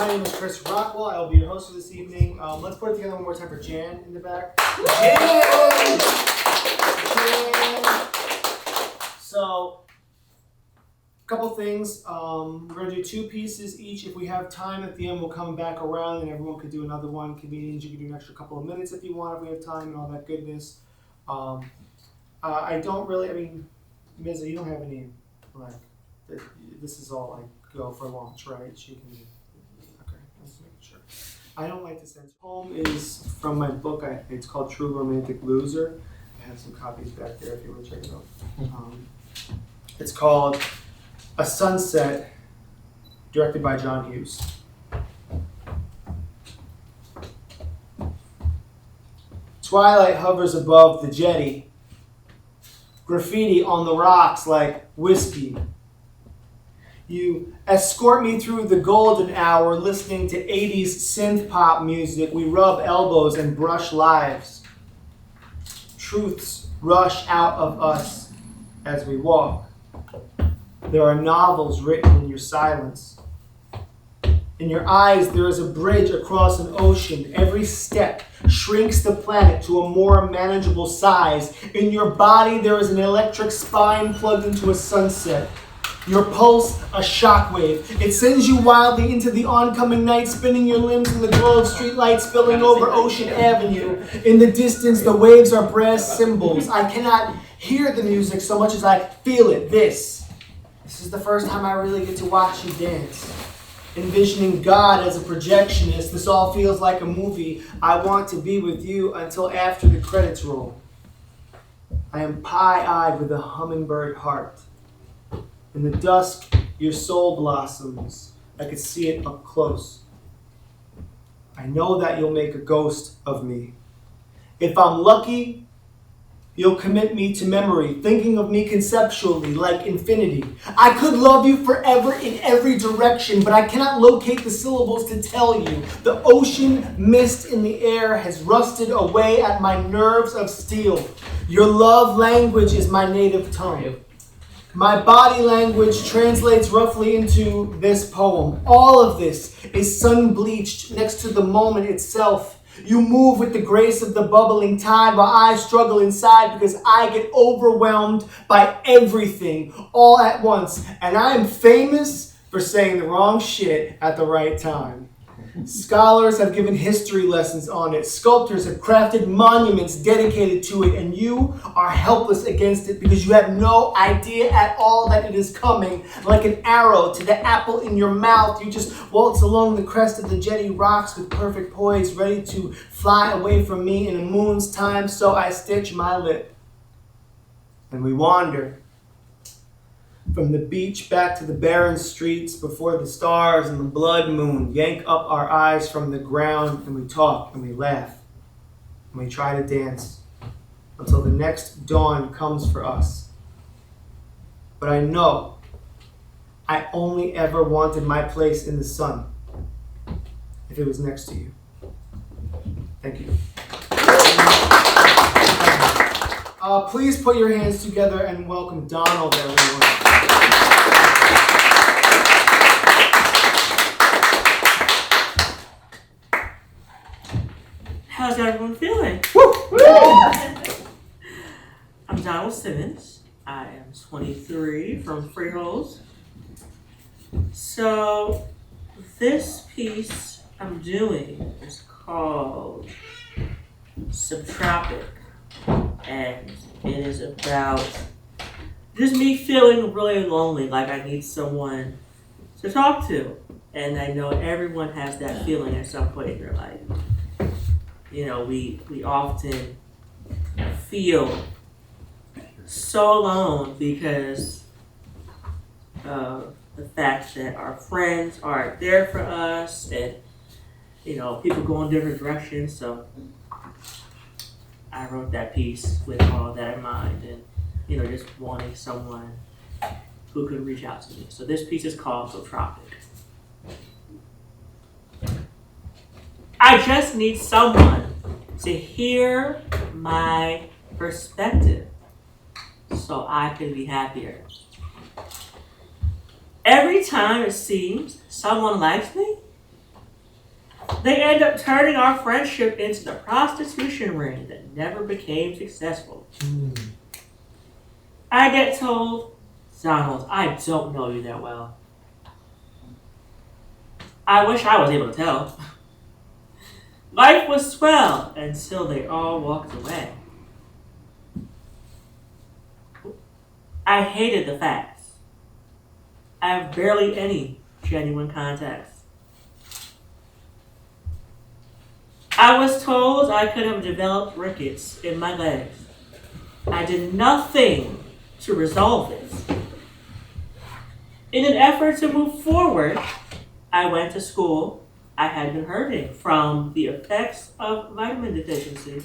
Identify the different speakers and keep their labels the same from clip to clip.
Speaker 1: name is Chris Rockwell. I will be your host for this evening. Let's put it together one more time for Jan in the back. Jan! So, a couple things. We're going to do 2 pieces each. If we have time at the end, we'll come back around and everyone could do another one. Comedians, you can do an extra couple of minutes if you want, if we have time and all that goodness. I don't really, Miz, you don't have any, this is all go for launch, right? She can, okay, let's make sure. I don't like to censor. Poem is from my book. It's called True Romantic Loser. I have some copies back there if you want to check it out. It's called A Sunset, directed by John Hughes. Twilight hovers above the jetty. Graffiti on the rocks like whiskey. You escort me through the golden hour, listening to 80s synth pop music. We rub elbows and brush lives. Truths rush out of us as we walk. There are novels written in your silence. In your eyes, there is a bridge across an ocean. Every step shrinks the planet to a more manageable size. In your body, there is an electric spine plugged into a sunset. Your pulse, a shockwave. It sends you wildly into the oncoming night, spinning your limbs in the glow of streetlights spilling over Ocean Avenue. In the distance, the waves are brass cymbals. I cannot hear the music so much as I feel it. This is the first time I really get to watch you dance. Envisioning God as a projectionist, this all feels like a movie. I want to be with you until after the credits roll. I am pie-eyed with a hummingbird heart. In the dusk, your soul blossoms. I could see it up close. I know that you'll make a ghost of me. If I'm lucky, you'll commit me to memory, thinking of me conceptually like infinity. I could love you forever in every direction, but I cannot locate the syllables to tell you. The ocean mist in the air has rusted away at my nerves of steel. Your love language is my native tongue. My body language translates roughly into this poem. All of this is sun-bleached next to the moment itself. You move with the grace of the bubbling tide while I struggle inside because I get overwhelmed by everything all at once. And I am famous for saying the wrong shit at the right time. Scholars have given history lessons on it. Sculptors have crafted monuments dedicated to it, and you are helpless against it because you have no idea at all that it is coming. Like an arrow to the apple in your mouth, you just waltz along the crest of the jetty rocks with perfect poise, ready to fly away from me in a moon's time, so I stitch my lip. And we wander. From the beach back to the barren streets before the stars and the blood moon yank up our eyes from the ground, and we talk and we laugh and we try to dance until the next dawn comes for us. But I know I only ever wanted my place in the sun if it was next to you. Thank you. Please put your hands together and welcome Donald, everyone.
Speaker 2: How's everyone feeling?
Speaker 1: Woo!
Speaker 2: I'm Donald Simmons. I am 23 from Freeholds. So this piece I'm doing is called Subtropic, and it is about just me feeling really lonely, like I need someone to talk to. And I know everyone has that feeling at some point in their life. You know, we often feel so alone because of the fact that our friends aren't there for us, and people go in different directions. So I wrote that piece with all that in mind, and just wanting someone who could reach out to me. So this piece is called Subtropic. I just need someone to hear my perspective so I can be happier. Every time it seems someone likes me, They end up turning our friendship into the prostitution ring that never became successful. I get told, Donald, I don't know you that well. I wish I was able to tell. Life was swell until they all walked away. I hated the facts. I have barely any genuine contacts. I was told I could have developed rickets in my legs. I did nothing to resolve this. In an effort to move forward, I went to school. I had been hurting from the effects of vitamin deficiency.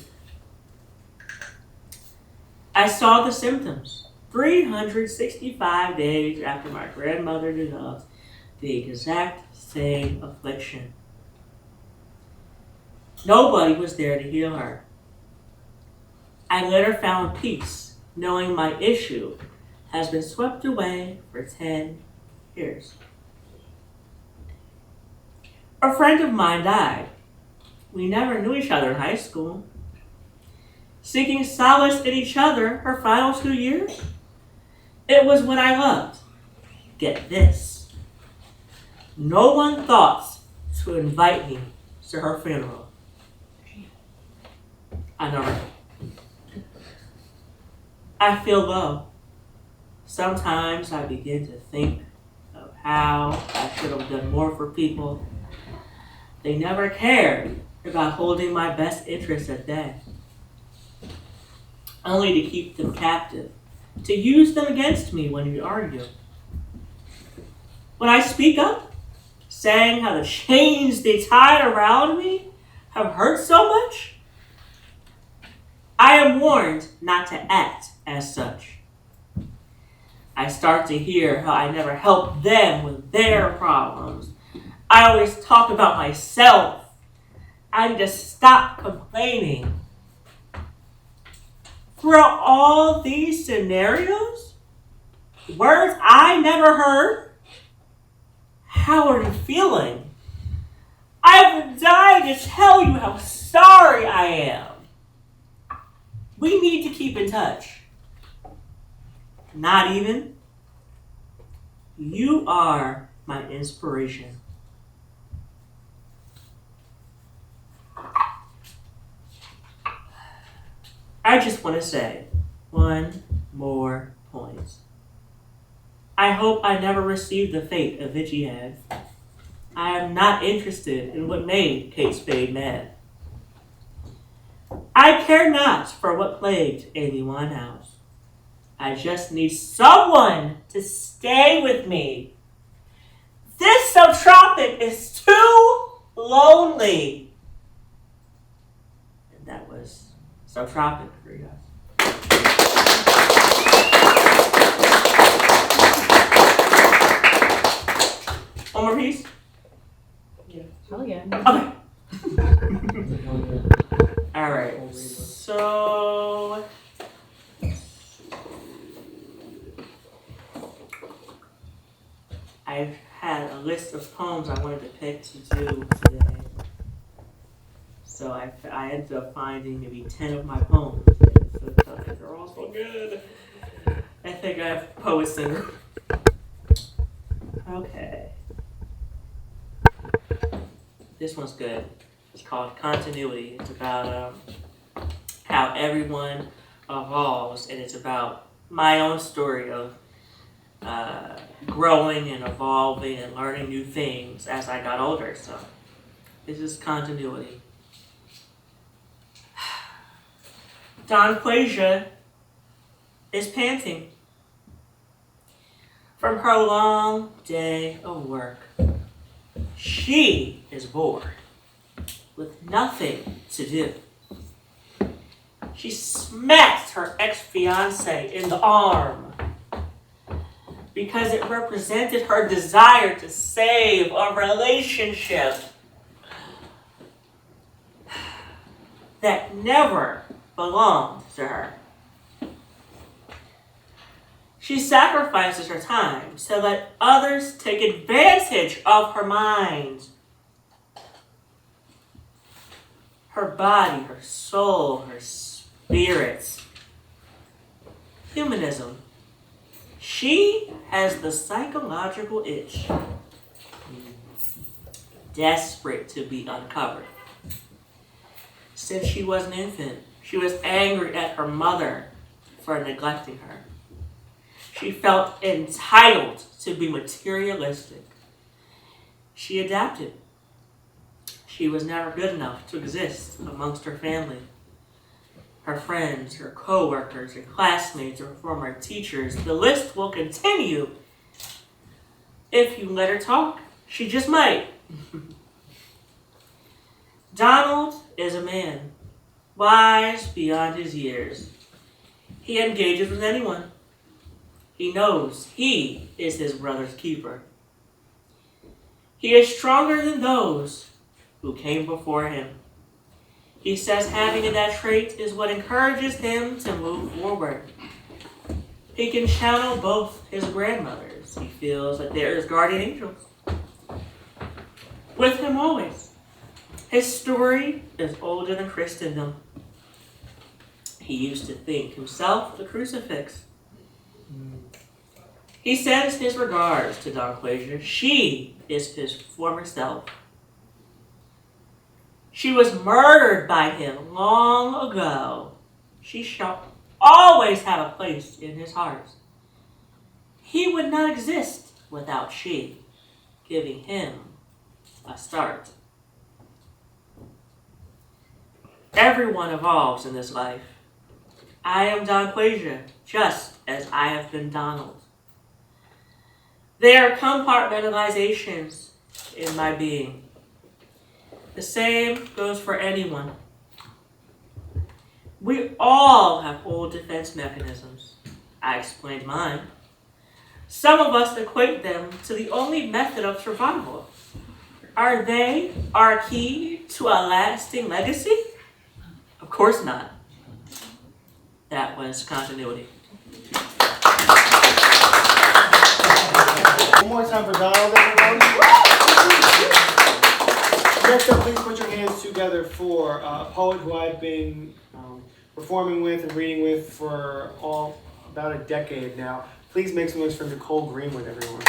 Speaker 2: I saw the symptoms 365 days after my grandmother developed the exact same affliction. Nobody was there to heal her. I later found peace knowing my issue has been swept away for 10 years. A friend of mine died. We never knew each other in high school. Seeking solace in each other her final 2 years, it was what I loved. Get this. No one thought to invite me to her funeral. I know. I feel low. Sometimes I begin to think of how I should have done more for people. They never cared about holding my best interests at bay, only to keep them captive, to use them against me when we argue. When I speak up, saying how the chains they tied around me have hurt so much, I am warned not to act as such. I start to hear how I never helped them with their problems. I always talk about myself. I need to stop complaining. Throughout all these scenarios, words I never heard, how are you feeling? I've died to tell you how sorry I am. We need to keep in touch. Not even. You are my inspiration. I just want to say one more point. I hope I never received the fate of Itchy Head. I am not interested in what made Kate Spade mad. I care not for what plagued Amy Winehouse. I just need someone to stay with me. This subtropic is too lonely. And that was Subtropic for you guys. One more piece?
Speaker 3: Yeah. Hell yeah.
Speaker 2: Okay. Alright. So I've had a list of poems I wanted to pick to do today. So I ended up finding maybe 10 of my poems. So they're all so good. I think I have Poet Singer. Okay. This one's good. It's called Continuity. It's about how everyone evolves, and it's about my own story of growing and evolving and learning new things as I got older. So this is Continuity. Donquasia is panting from her long day of work. She is bored with nothing to do. She smacks her ex-fiancé in the arm because it represented her desire to save a relationship that never belonged to her. She sacrifices her time to let others take advantage of her mind. her body, her soul, her spirit. Humanism. She has the psychological itch, desperate to be uncovered. Since she was an infant, she was angry at her mother for neglecting her. She felt entitled to be materialistic. She adapted. She was never good enough to exist amongst her family. Her friends, her co-workers, her classmates, her former teachers. The list will continue. If you let her talk, she just might. Donald is a man, wise beyond his years. He engages with anyone. He knows he is his brother's keeper. He is stronger than those who came before him. He says having that trait is what encourages him to move forward. He can channel both his grandmothers. He feels that they are his guardian angels. With him always. His story is older than Christendom. He used to think himself the crucifix. He sends his regards to Donquasia. She is his former self. She was murdered by him long ago. She shall always have a place in his heart. He would not exist without she, giving him a start. Everyone evolves in this life. I am Donquasia, just as I have been Donald. There are compartmentalizations in my being. The same goes for anyone. We all have old defense mechanisms. I explained mine. Some of us equate them to the only method of survival. Are they our key to a lasting legacy? Of course not. That was continuity.
Speaker 1: One more time for Donald, everyone. Next up, please put your hands together for a poet who I've been performing with and reading with for about a decade now. Please make some noise for Nicole Greenwood, everyone.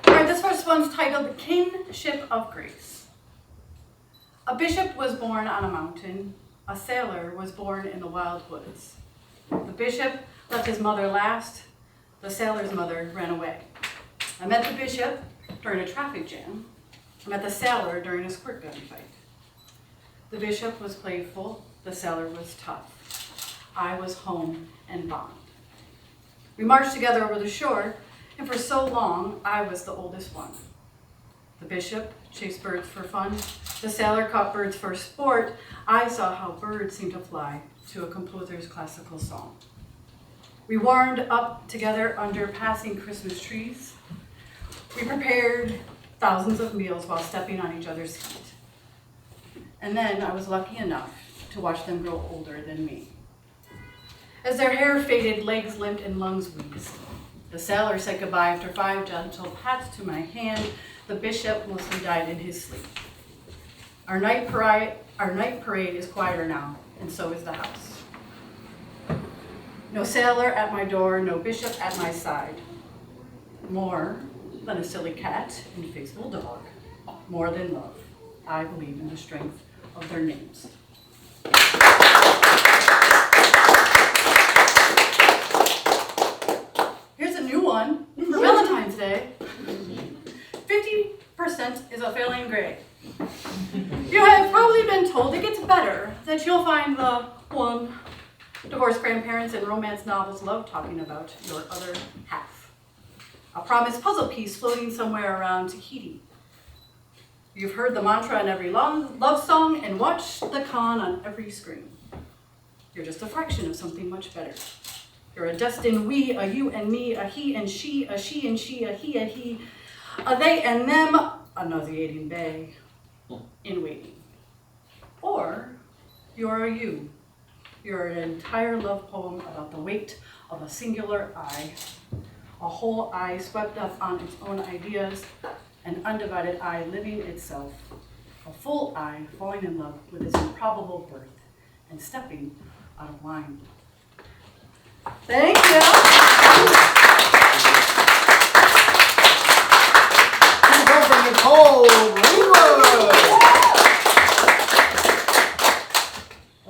Speaker 3: All right, this first one's titled The Kinship of Grace. A bishop was born on a mountain. A sailor was born in the wild woods. The bishop left his mother last. The sailor's mother ran away. I met the bishop during a traffic jam. I met the sailor during a squirt gun fight. The bishop was playful. The sailor was tough. I was home and bond. We marched together over the shore, and for so long, I was the oldest one. The bishop chased birds for fun. The sailor caught birds for sport. I saw how birds seem to fly to a composer's classical song. We warmed up together under passing Christmas trees. We prepared thousands of meals while stepping on each other's feet. And then I was lucky enough to watch them grow older than me. As their hair faded, legs limped and lungs wheezed. The sailor said goodbye after 5 gentle pats to my hand. The bishop mostly died in his sleep. Our night parade is quieter now, and so is the house. No sailor at my door, no bishop at my side. More than a silly cat and faithful dog, more than love, I believe in the strength of their names. Here's a new one for Valentine's Day. 50% is a failing grade. You have probably been told it gets better, that you'll find the one divorced grandparents and romance novels love talking about your other half. A promised puzzle piece floating somewhere around Tahiti. You've heard the mantra in every love song and watched the con on every screen. You're just a fraction of something much better. You're a destined we, a you and me, a he and she, a she and she, a he and he, a they and them, a nauseating bay in waiting. Or you're a you. You're an entire love poem about the weight of a singular I. A whole eye swept up on its own ideas. an undivided eye living itself, a full eye falling in love with its improbable birth, and stepping out of line. Thank you.
Speaker 1: From Nicole Greenwood.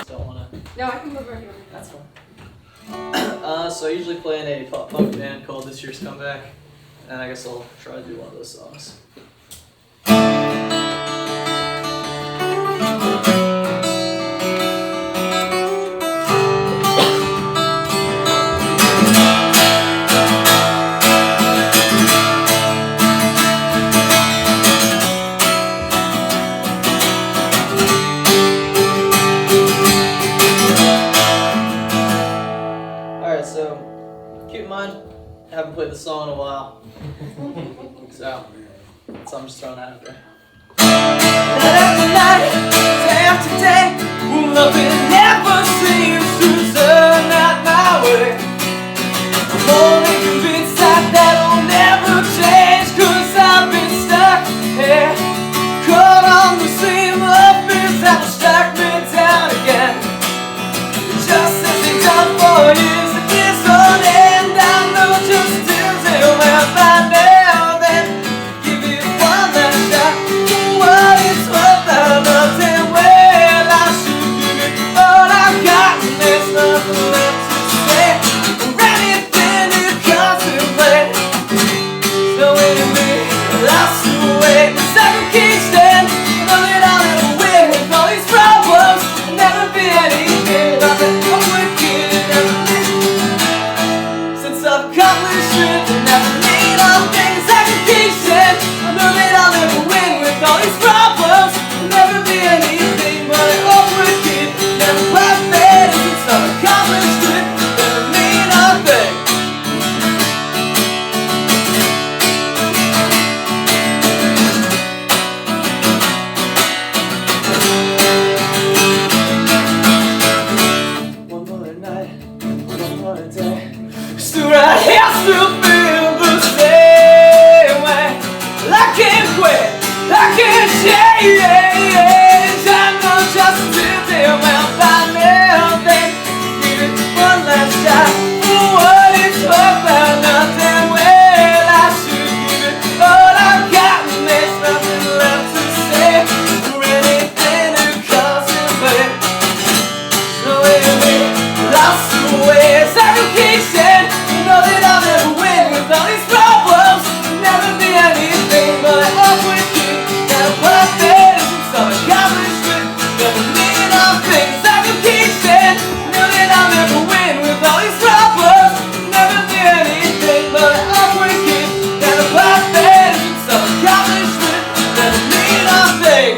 Speaker 4: Don't wanna.
Speaker 3: No, I can move right here.
Speaker 4: That's fine. So I usually play in a pop punk band called This Year's Comeback, and I guess I'll try to do one of those songs. Alright, so keep in mind, I haven't played the song in a while. So I'm just throwing that out there. Night after night, day after day, nothing ever seems to turn out my way. I'm only convinced that that'll never change, 'cause I've been stuck here, caught on the same lovers that will strike me down again. Just as they done for years, and this won't end. I know just as well by now that give it one last shot. What it's worth, I'm not saying well I should give it all I've got, and there's nothing left to say or anything to contemplate. So anyway, I lost the way, the suffocation. Know that I'll never win with all these problems. I'll never be anything but the wicked and since I've accomplished it, I never need all things suffocation. I know that I'll never win with all these problems. I'll never be anything but an old wicked, never perfect. Since I've accomplished it, never mean nothing. One more night, one more day. Still right here, still feel the same way. I can't quit, I can't change. I know just today well by now. Then give it one last shot for what it's worth. I'm nothing well. I should give it all I've got, and there's nothing left to say or anything to contemplate. So anyway, lost the way, suffocation. Know that I'll never win with all these problems. I'll never be anything but an awkward kid, never perfect. Since I've accomplished it, never mean nothing. Suffocation. Know that I'll never win with all these problems. I'll never be anything but an awkward kid, never perfect. Since I've accomplished it, never mean nothing.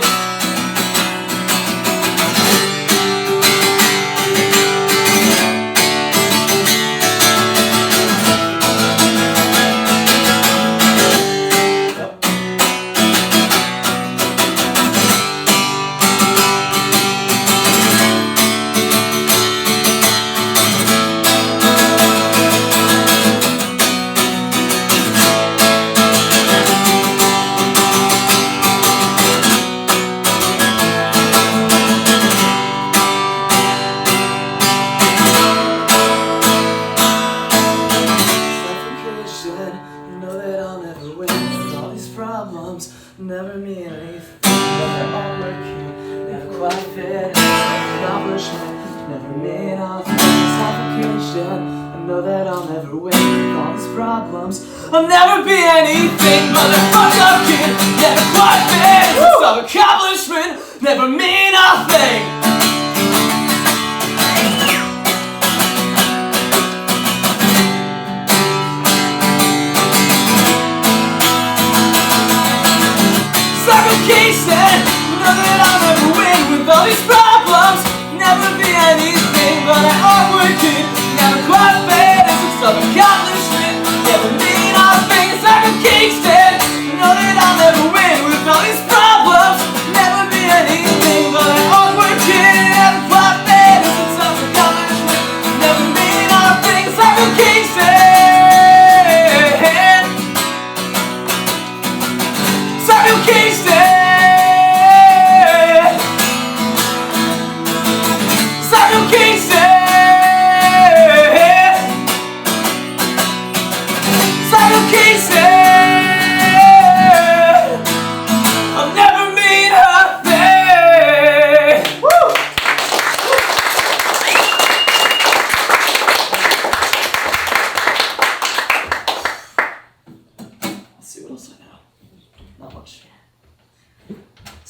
Speaker 4: Suffocation, you know that I'll never win with all these problems. Never mean anything, but they're all working, never quite fit. Accomplishment, never mean nothing. Suffocation, I know that I'll never win with all these problems. I'll never be anything but a fucked up kid, never quite fit. Some accomplishment, never mean nothing. Suffocation, know that I'll never win with all these problems. Never be anything but an awkward kid, never quite fit. Some accomplishment, never mean nothing. Suffocation, know that I'll never win with all these problems. Never be anything but an awkward kid, never quite fit. Some accomplishment, never mean nothing. Suffocation.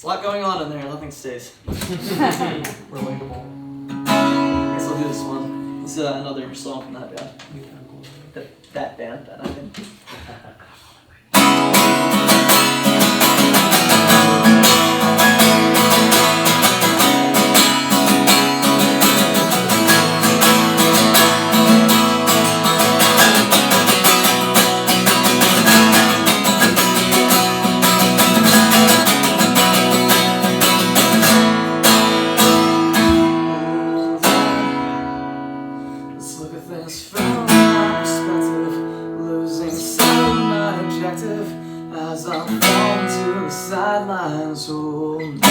Speaker 4: a lot going on in there. Nothing stays.
Speaker 2: Relatable.
Speaker 4: I guess I'll do this one. This is another song from that band. That band, I think. Let's look at things from my perspective, losing sight of my objective as I'm falling to the sidelines. Oh, before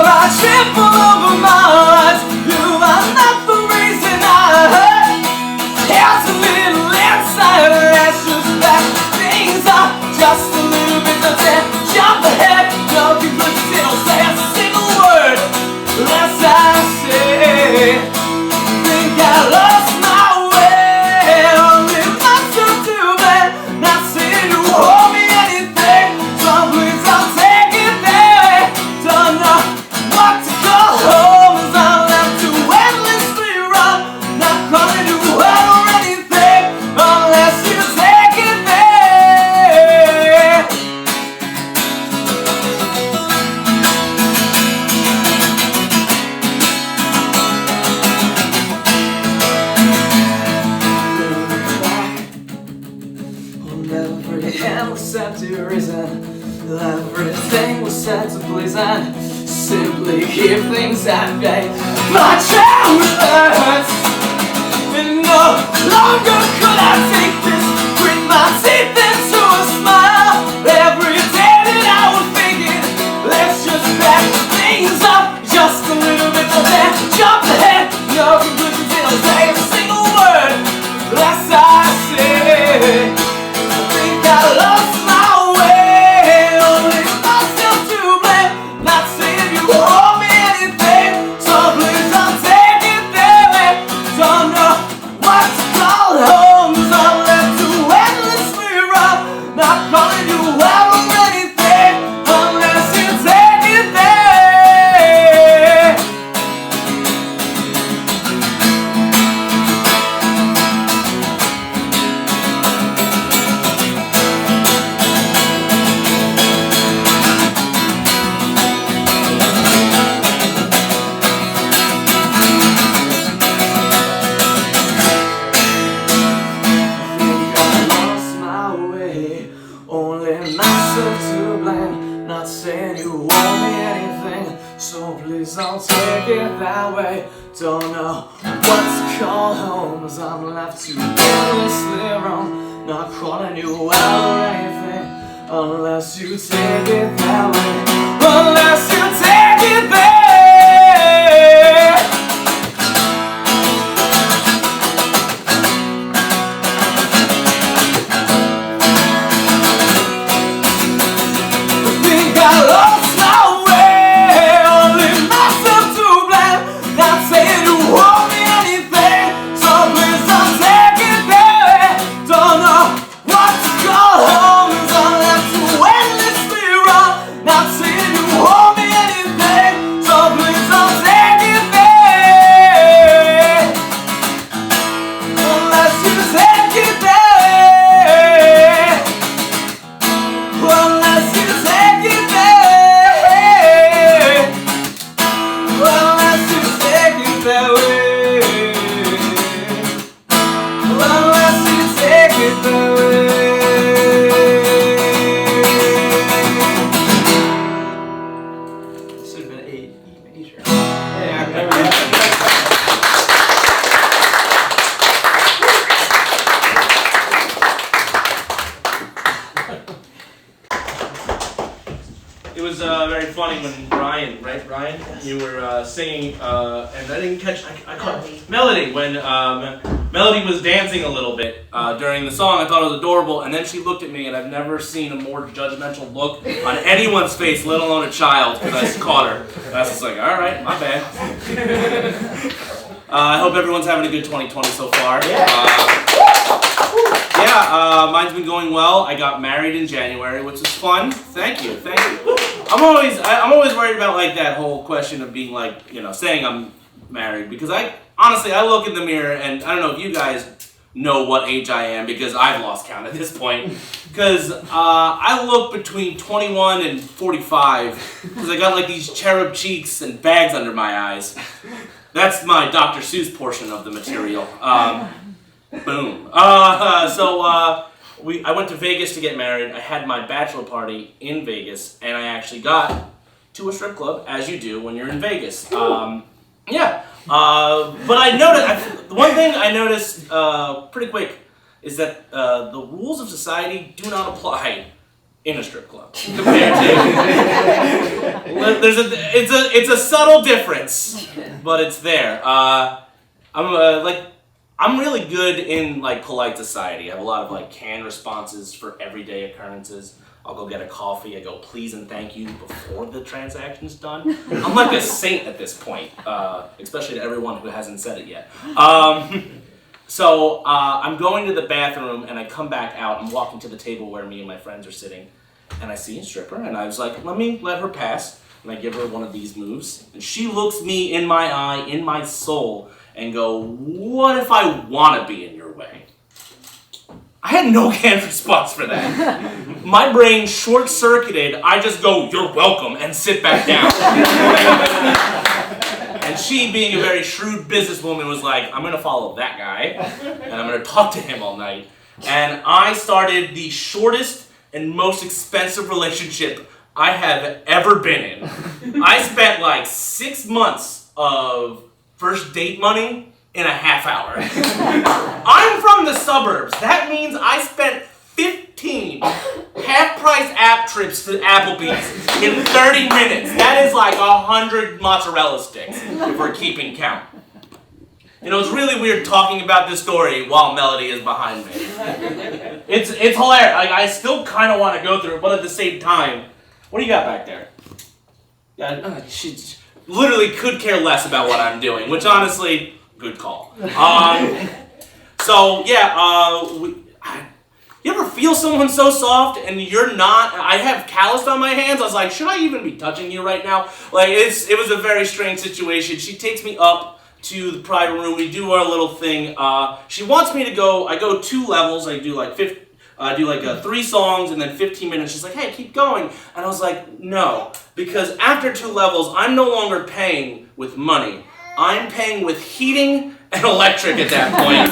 Speaker 4: I triple over my eyes, you are not the reason I hurt. Here's a little insight that's just that things are just a little bit upset. Jump ahead, no conclusions, don't say a single word less I say. Think I lost my way, only myself to blame. Not saying you owe me anything, so please I'll take it there. Don't know what to call home as I'm left to endlessly run. Not calling you out or anything unless you take it there. Every endless empty reason, everything was set to please and simply keep things at bay. My challenge hurts, and no longer could I take this. Grit my teeth into a smile. Every day that I was thinking, let's just back things up just a little bit. Then jump ahead, no conclusions, don't say a single word less I say. I lost my way, only myself to blame. Not saying you owe me anything, so please don't take it there. Don't know what to call home, so I'm left to endlessly run. Not calling you out or anything unless you take it there. Only myself to blame. Not saying you owe me anything, so please don't take it that way. Don't know what to call home as I'm left to endlessly roam. Not calling you out or anything unless you take it that way. Unless you take it there. I lost my way, only myself to blame. Not saying you owe me anything, so please don't take it there. Don't know what to call home as I'm left to endlessly run. Not saying you owe me anything, so please don't take it there. Unless you take it there. Unless you take it there. Unless you take it that way. Unless you take it that way. This should have been E major. Yeah, there we go.
Speaker 5: It was very funny when Ryan, right, Ryan? You were singing, and I didn't catch, I caught Melody. When Melody was dancing a little bit during the song, I thought it was adorable, and then she looked at me, and I've never seen a more judgmental look on anyone's face, let alone a child, because I just caught her. And I was just like, all right, my bad. I hope everyone's having a good 2020 so far. Yeah, mine's been going well. I got married in January, which was fun. Thank you. I'm always worried about like that whole question of being like, saying I'm married, because I look in the mirror and I don't know if you guys know what age I am, because I've lost count at this point. Because I look between 21 and 45, because I got like these cherub cheeks and bags under my eyes. That's my Dr. Seuss portion of the material. Boom. I went to Vegas to get married. I had my bachelor party in Vegas, and I actually got to a strip club, as you do when you're in Vegas. But I noticed, one thing I noticed pretty quick is that the rules of society do not apply in a strip club compared to it's a subtle difference, but it's there. I'm really good in like polite society. I have a lot of like canned responses for everyday occurrences. I'll go get a coffee. I go please and thank you before the transaction's done. I'm like a saint at this point, especially to everyone who hasn't said it yet. So I'm going to the bathroom and I come back out. I'm walking to the table where me and my friends are sitting, and I see a stripper, and I was like, let her pass. And I give her one of these moves, and she looks me in my eye, in my soul, and go, what if I want to be in your way? I had no canned response for that. My brain short-circuited. I just go, you're welcome, and sit back down. And she, being a very shrewd businesswoman, was like, I'm going to follow that guy, and I'm going to talk to him all night. And I started the shortest and most expensive relationship I have ever been in. I spent like 6 months of first date money in a half hour. I'm from the suburbs. That means I spent 15 half-price app trips to Applebee's in 30 minutes. That is like 100 mozzarella sticks, if we're keeping count. It's really weird talking about this story while Melody is behind me. It's hilarious. Like, I still kind of want to go through it, but at the same time, what do you got back there? Yeah, she literally could care less about what I'm doing, which honestly, good call. You ever feel someone so soft and you're not? I have calloused on my hands. I was like, should I even be touching you right now? Like, it was a very strange situation. She takes me up to the private room. We do our little thing. She wants me to go. I go 2 levels. I do like 3 songs and then 15 minutes. She's like, hey, keep going. And I was like, no, because after 2 levels, I'm no longer paying with money. I'm paying with heating and electric at that point.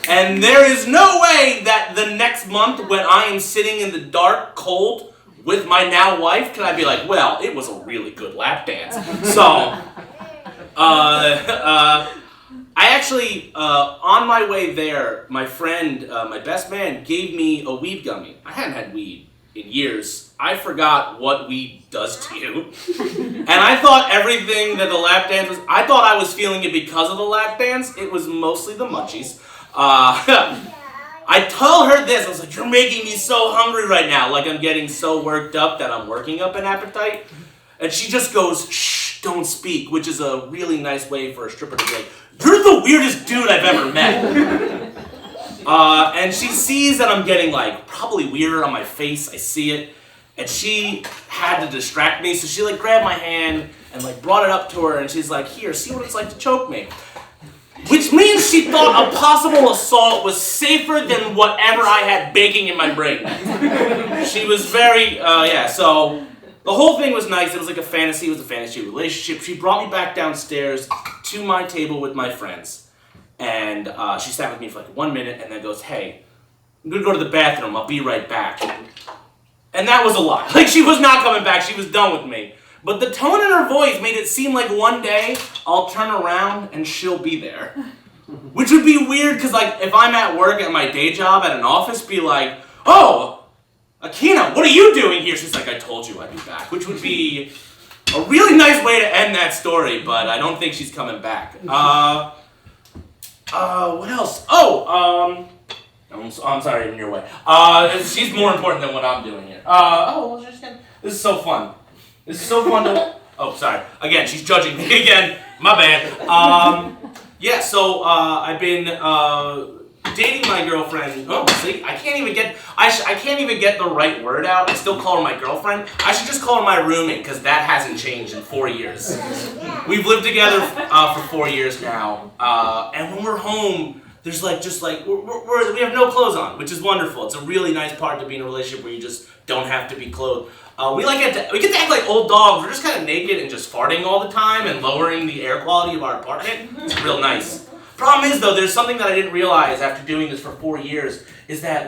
Speaker 5: And there is no way that the next month when I am sitting in the dark, cold, with my now wife, can I be like, well, it was a really good lap dance. So, I actually, on my way there, my friend, my best man, gave me a weed gummy. I hadn't had weed in years. I forgot what weed does to you. And I thought everything that the lap dance was, I thought I was feeling it because of the lap dance. It was mostly the munchies. I told her this, I was like, you're making me so hungry right now. Like I'm getting so worked up that I'm working up an appetite. And she just goes, shh, don't speak, which is a really nice way for a stripper to be like, you're the weirdest dude I've ever met. And she sees that I'm getting like probably weirder on my face. I see it. And she had to distract me. So she like grabbed my hand and like brought it up to her. And she's like, here, see what it's like to choke me. Which means she thought a possible assault was safer than whatever I had baking in my brain. She was very, so the whole thing was nice. It was like a fantasy. It was a fantasy relationship. She brought me back downstairs to my table with my friends. And she sat with me for like 1 minute and then goes, hey, I'm going to go to the bathroom. I'll be right back. And that was a lie. Like, she was not coming back. She was done with me. But the tone in her voice made it seem like one day I'll turn around and she'll be there. Which would be weird because, like, if I'm at work at my day job at an office, be like, oh, Akina, what are you doing here? She's like, I told you I'd be back. Which would be a really nice way to end that story, but I don't think she's coming back. What else? I'm sorry, in your way. She's more important than what I'm doing here. This is so fun. This is so fun to... Oh, sorry. Again, she's judging me again. My bad. I've been dating my girlfriend. Oh, see, I can't even get the right word out. I still call her my girlfriend. I should just call her my roommate because that hasn't changed in 4 years. We've lived together for 4 years now, and when we're home, there's we have no clothes on, which is wonderful. It's a really nice part to be in a relationship where you just don't have to be clothed. We get to act like old dogs. We're just kind of naked and just farting all the time and lowering the air quality of our apartment. It's real nice. Problem is, though, there's something that I didn't realize after doing this for 4 years, is that,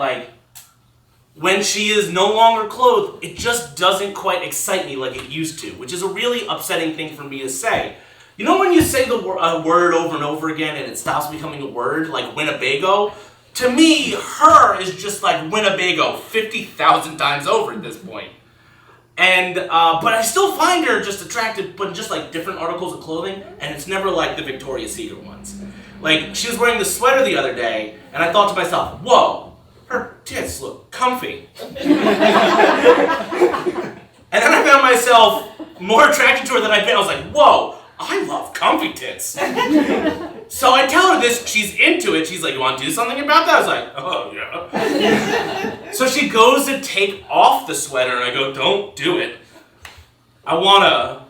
Speaker 5: when she is no longer clothed, it just doesn't quite excite me like it used to, which is a really upsetting thing for me to say. You know when you say the word over and over again and it stops becoming a word, like Winnebago? To me, her is just like Winnebago 50,000 times over at this point. And, but I still find her just attractive, but just different articles of clothing, and it's never like the Victoria's Secret ones. She was wearing this sweater the other day, and I thought to myself, whoa, her tits look comfy. And then I found myself more attracted to her than I've been. I was like, whoa, I love comfy tits. So I tell her this, she's into it. She's like, you want to do something about that? I was like, oh, yeah. So she goes to take off the sweater, and I go, don't do it. I want to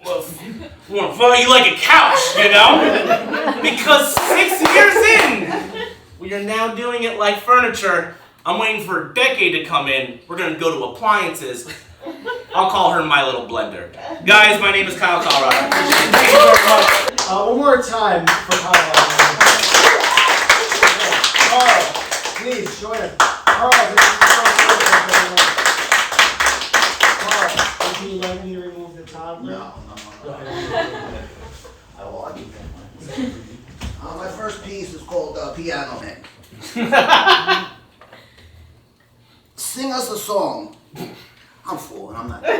Speaker 5: fuck you like a couch, you know? Because 6 years in, we are now doing it like furniture. I'm waiting for a decade to come in. We're going to go to appliances. I'll call her my little blender. Guys, my name is Kyle Colorado.
Speaker 1: Thank you very much. One more time for Kyle. Carl, please join us. Carl, this is the first person. Carl, can you let me remove the top?
Speaker 6: No. I will do that. My first piece is called Piano Man. Sing us a song. I'm fooling, I'm not. I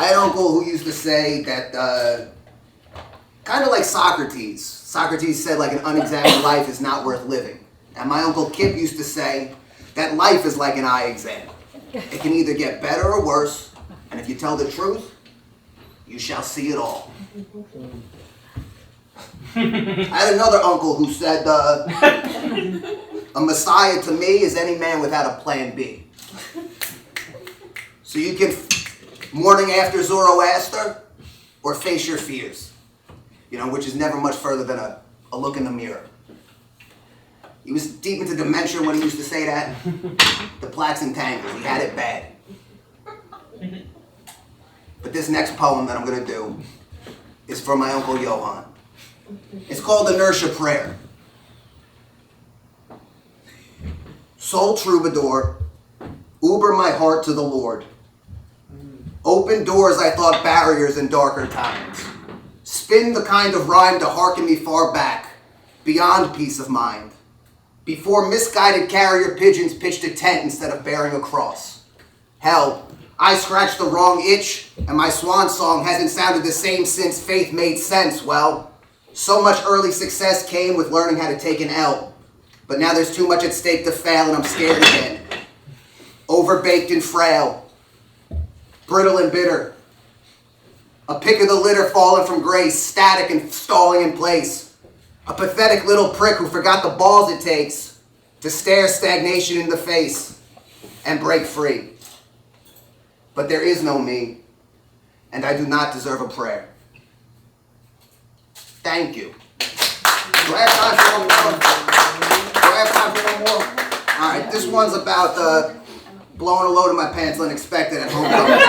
Speaker 6: had an uncle who used to say that, kind of like Socrates. Socrates said an unexamined life is not worth living. And my Uncle Kip used to say that life is like an eye exam. It can either get better or worse, and if you tell the truth, you shall see it all. I had another uncle who said, a messiah to me is any man without a plan B. So you can morning after Zoroaster or face your fears, which is never much further than a look in the mirror. He was deep into dementia when he used to say that. The plaques and tangles, he had it bad. But this next poem that I'm going to do is for my Uncle Johann. It's called Inertia Prayer. Soul troubadour, uber my heart to the Lord. Open doors I thought barriers in darker times. Spin the kind of rhyme to hearken me far back, beyond peace of mind. Before misguided carrier pigeons pitched a tent instead of bearing a cross. Hell, I scratched the wrong itch, and my swan song hasn't sounded the same since faith made sense. Well, so much early success came with learning how to take an L. But now there's too much at stake to fail, and I'm scared again. Overbaked and frail, brittle and bitter. A pick of the litter fallen from grace, static and stalling in place. A pathetic little prick who forgot the balls it takes to stare stagnation in the face and break free. But there is no me, and I do not deserve a prayer. Thank you. Do I have time for one more? Do I have time for one more? All right, this one's about blowing a load in my pants unexpected at homecoming.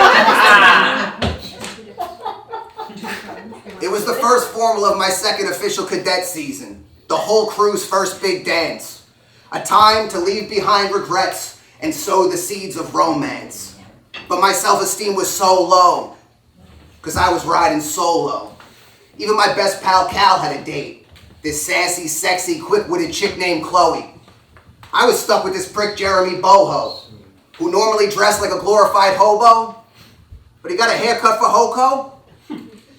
Speaker 6: It was the first formal of my second official cadet season, the whole crew's first big dance, a time to leave behind regrets and sow the seeds of romance. But my self-esteem was so low, because I was riding solo. Even my best pal Cal had a date, this sassy, sexy, quick-witted chick named Chloe. I was stuck with this prick Jeremy Boho, who normally dressed like a glorified hobo, but he got a haircut for Hoko.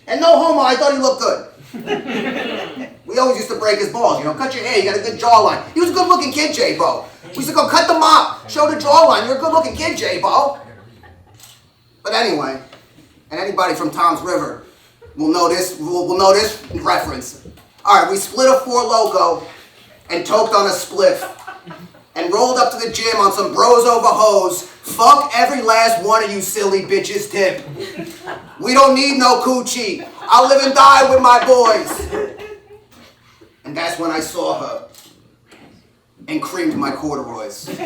Speaker 6: And no homo, I thought he looked good. We always used to break his balls, cut your hair, you got a good jawline. He was a good-looking kid, J-Bo. We used to go cut the mop, show the jawline, you're a good-looking kid, J-Bo. But anyway, and anybody from Tom's River will know this reference. Alright, we split a Four Loko and toked on a spliff. And rolled up to the gym on some bros over hoes. Fuck every last one of you silly bitches tip. We don't need no coochie. I'll live and die with my boys. And that's when I saw her and creamed my corduroys. Long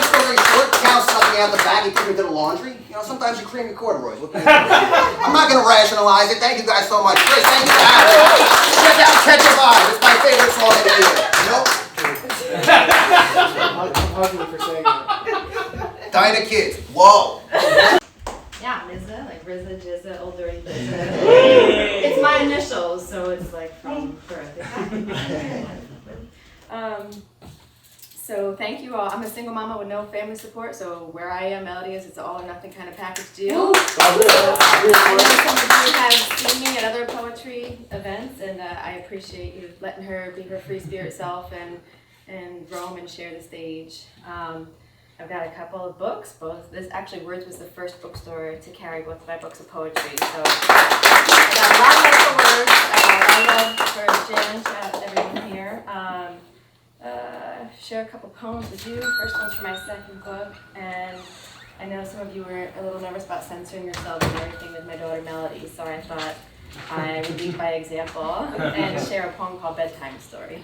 Speaker 6: story short, Cal snuck me out the back, he took me to the laundry. You know, sometimes you cream your corduroys. What can you do? I'm not gonna rationalize it. Thank you guys so much. Chris, thank you for having me. Check out Catch a Vibe. It's my favorite song of the year. You know?
Speaker 1: I'm hugging you for saying that.
Speaker 6: Dinah Kids. Whoa.
Speaker 7: Yeah, Rizza, like Rizza, Jizza, Old Dirty Rizza. It's my initials, so it's like from birth. So thank you all. I'm a single mama with no family support, so where I am, Melody is it's an all or nothing kind of package deal. I know some of you have seen me at other poetry events, and I appreciate you letting her be her free spirit self and roam and share the stage. I've got a couple of books. Both this actually Words was the first bookstore to carry both of my books of poetry. So I got a lot of wonderful words. I love for Jan, shout out to everyone here. Share a couple poems with you. First one's for my second book, and I know some of you were a little nervous about censoring yourselves and everything with my daughter Melody, so I thought I would lead by example and share a poem called Bedtime Story.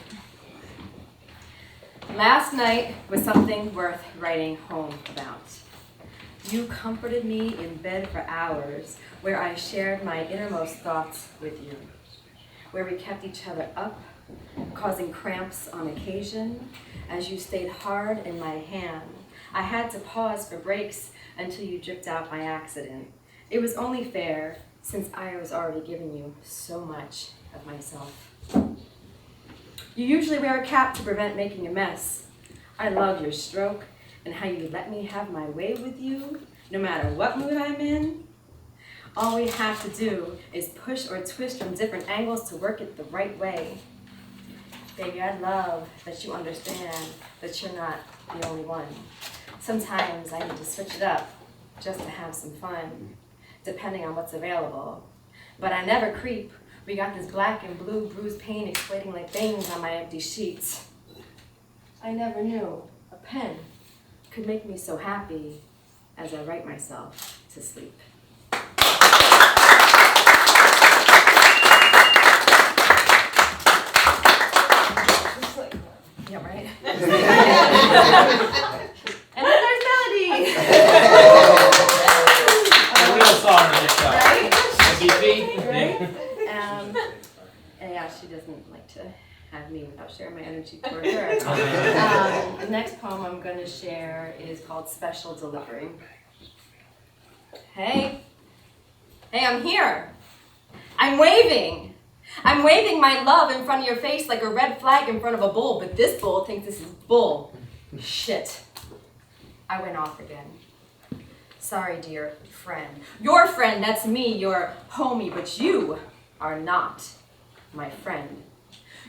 Speaker 7: Last night was something worth writing home about. You comforted me in bed for hours, where I shared my innermost thoughts with you, where we kept each other up, causing cramps on occasion, as you stayed hard in my hand. I had to pause for breaks until you dripped out by accident. It was only fair, since I was already giving you so much of myself. You usually wear a cap to prevent making a mess. I love your stroke and how you let me have my way with you, no matter what mood I'm in. All we have to do is push or twist from different angles to work it the right way. Baby, I love that you understand that you're not the only one. Sometimes I need to switch it up just to have some fun, depending on what's available. But I never creep. We got this black and blue bruised pain exploding like veins on my empty sheets. I never knew a pen could make me so happy as I write myself to sleep. Yeah, right? And then there's Melody!
Speaker 5: A real song in itself.
Speaker 7: Right?
Speaker 5: MVP.
Speaker 7: Right? And yeah, she doesn't like to have me without sharing my energy toward her. The next poem I'm going to share is called Special Delivery. Hey, I'm here. I'm waving. I'm waving my love in front of your face like a red flag in front of a bull, but this bull thinks this is bull. Shit. I went off again. Sorry, dear friend. Your friend, that's me, your homie, but you are not my friend.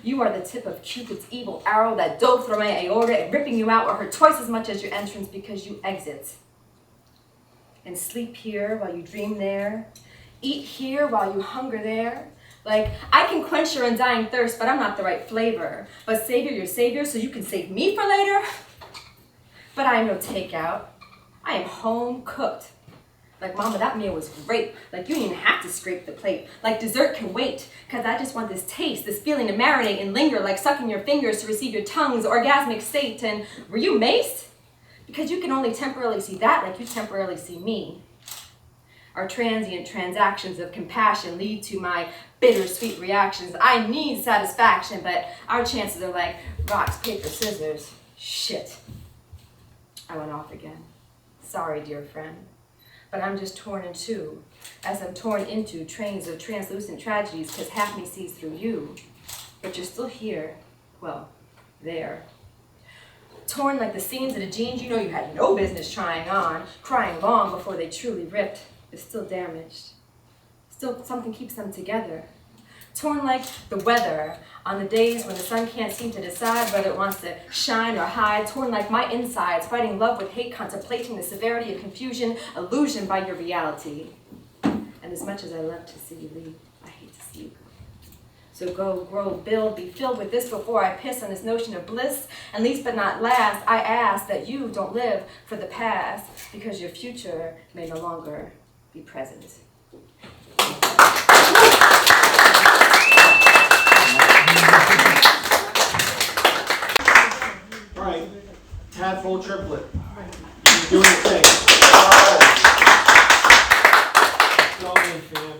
Speaker 7: You are the tip of Cupid's evil arrow that dove through my aorta and ripping you out will hurt twice as much as your entrance because you exit. And sleep here while you dream there. Eat here while you hunger there. Like, I can quench your undying thirst, but I'm not the right flavor. But Savior, your Savior, so you can save me for later? But I am no takeout. I am home cooked. Like, Mama, that meal was great. Like, you didn't even have to scrape the plate. Like, dessert can wait, because I just want this taste, this feeling to marinate and linger, like sucking your fingers to receive your tongue's orgasmic state. And were you maced? Because you can only temporarily see that like you temporarily see me. Our transient transactions of compassion lead to my bittersweet reactions. I need satisfaction, but our chances are like rocks, paper, scissors. Shit. I went off again. Sorry, dear friend. But I'm just torn in two, as I'm torn into trains of translucent tragedies, because half me sees through you. But you're still here. Well, there. Torn like the seams of the jeans you know you had no business trying on, crying long before they truly ripped. Is still damaged. Still something keeps them together. Torn like the weather on the days when the sun can't seem to decide whether it wants to shine or hide. Torn like my insides, fighting love with hate, contemplating the severity of confusion, illusion by your reality. And And as much as I love to see you leave, I hate to see you go. So go, grow, build, be filled with this before I piss on this notion of bliss. And least but not last, I ask that you don't live for the past, because your future may no longer be present.
Speaker 1: All right, tadpole triplet. You're doing the thing. Go in, fam.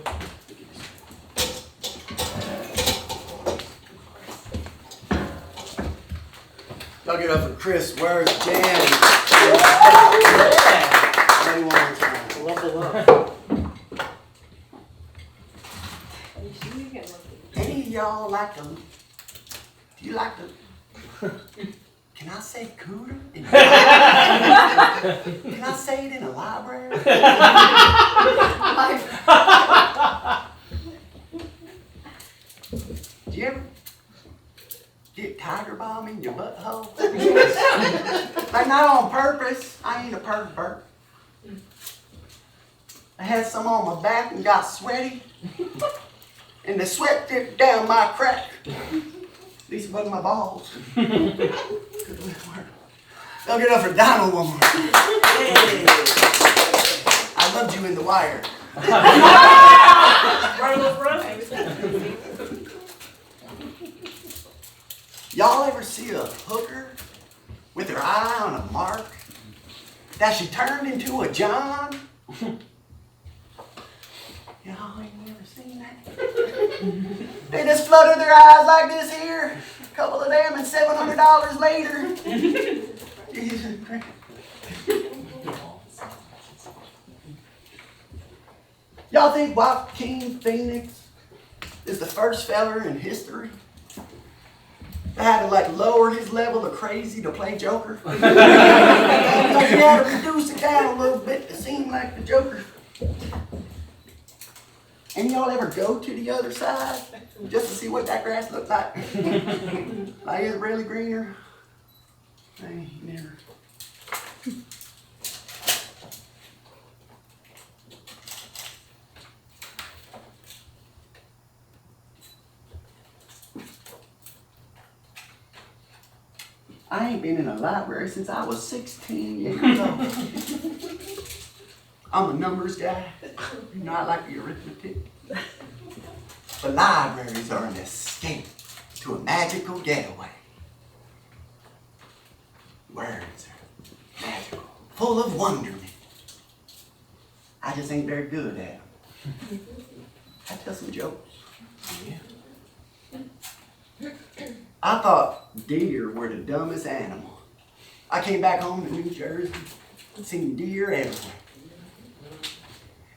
Speaker 6: Y'all get up for Chris. Where's Jan? Maybe one more time.
Speaker 4: Love the love.
Speaker 6: Any of y'all like to? Do you like to? Can I say cooter? Can I say it in a library? Do you ever get tiger balm in your butthole? Like, not on purpose. I ain't a pervert. I had some on my back and got sweaty. And the sweat dripped down my crack. These wasn't my balls. They'll get up for Donald one more. Hey. I loved you in The Wire. Y'all ever see a hooker with her eye on a mark that she turned into a John? Y'all ain't never seen that? They just flutter their eyes like this here. A couple of them and $700 later. Jesus Christ. Y'all think Joaquin Phoenix is the first feller in history that had to like lower his level of crazy to play Joker? Like he had to reduce it down a little bit to seem like the Joker. And y'all ever go to the other side just to see what that grass looked like? Like, is it really greener? I ain't never. I ain't been in a library since I was 16 years old. I'm a numbers guy. You know, I like the arithmetic. But libraries are an escape to a magical getaway. Words are magical, full of wonderment. I just ain't very good at them. I tell some jokes. I thought deer were the dumbest animal. I came back home to New Jersey, seen deer everywhere.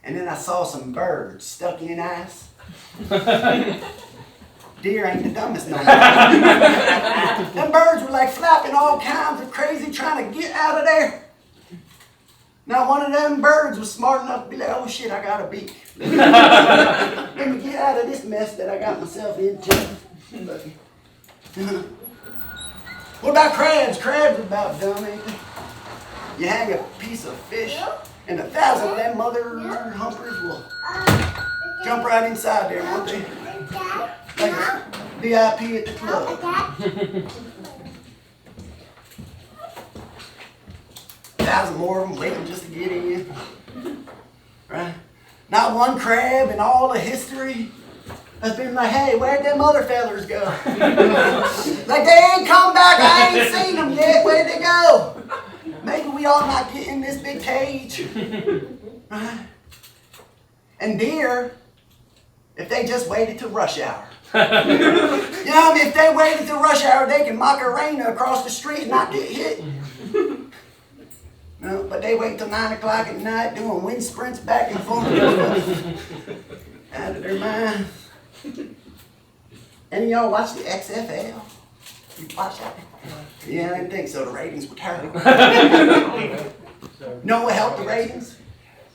Speaker 6: And then I saw some birds stuck in ice. Deer ain't the dumbest no more. Them birds were like flapping all kinds of crazy trying to get out of there. Now one of them birds was smart enough to be like, oh shit, I got a beak. Let me get out of this mess that I got myself into. What about crabs? Crabs are about dumb, ain't they? You hang a piece of fish and 1,000 of them mother humpers will jump right inside there, won't they? Like a VIP at the club. 1,000 more of them waiting just to get in. Right? Not one crab in all of history has been like, hey, where'd them other fellers go? Like, they ain't come back, I ain't seen them yet, where'd they go? Maybe we ought not get in this big cage. Right? And deer, if they just waited till rush hour. You know, if they waited till rush hour, they can Macarena across the street and not get hit. No, but they wait till 9 o'clock at night doing wind sprints back and forth. Out of their mind. Any of y'all watch the XFL? You watch that? Yeah, I didn't think so. The ratings were terrible. Know what helped the ratings?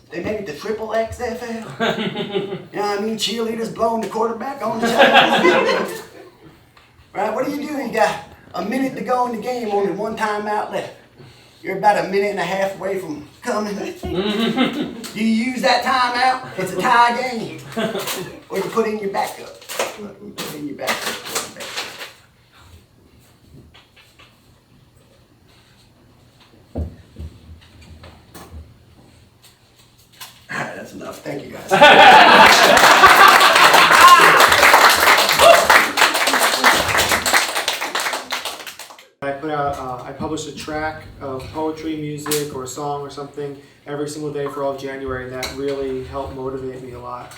Speaker 6: They made it the triple XFL. You know what I mean? Cheerleaders blowing the quarterback on the side. Right? What do? You got a minute to go in the game, only one timeout left. You're about a minute and a half away from coming. Do you use that timeout? It's a tie game. Or you put in your backup. Put in your backup. All right, that's enough. Thank you, guys.
Speaker 1: I published a track of poetry, music, or a song or something every single day for all of January, and that really helped motivate me a lot.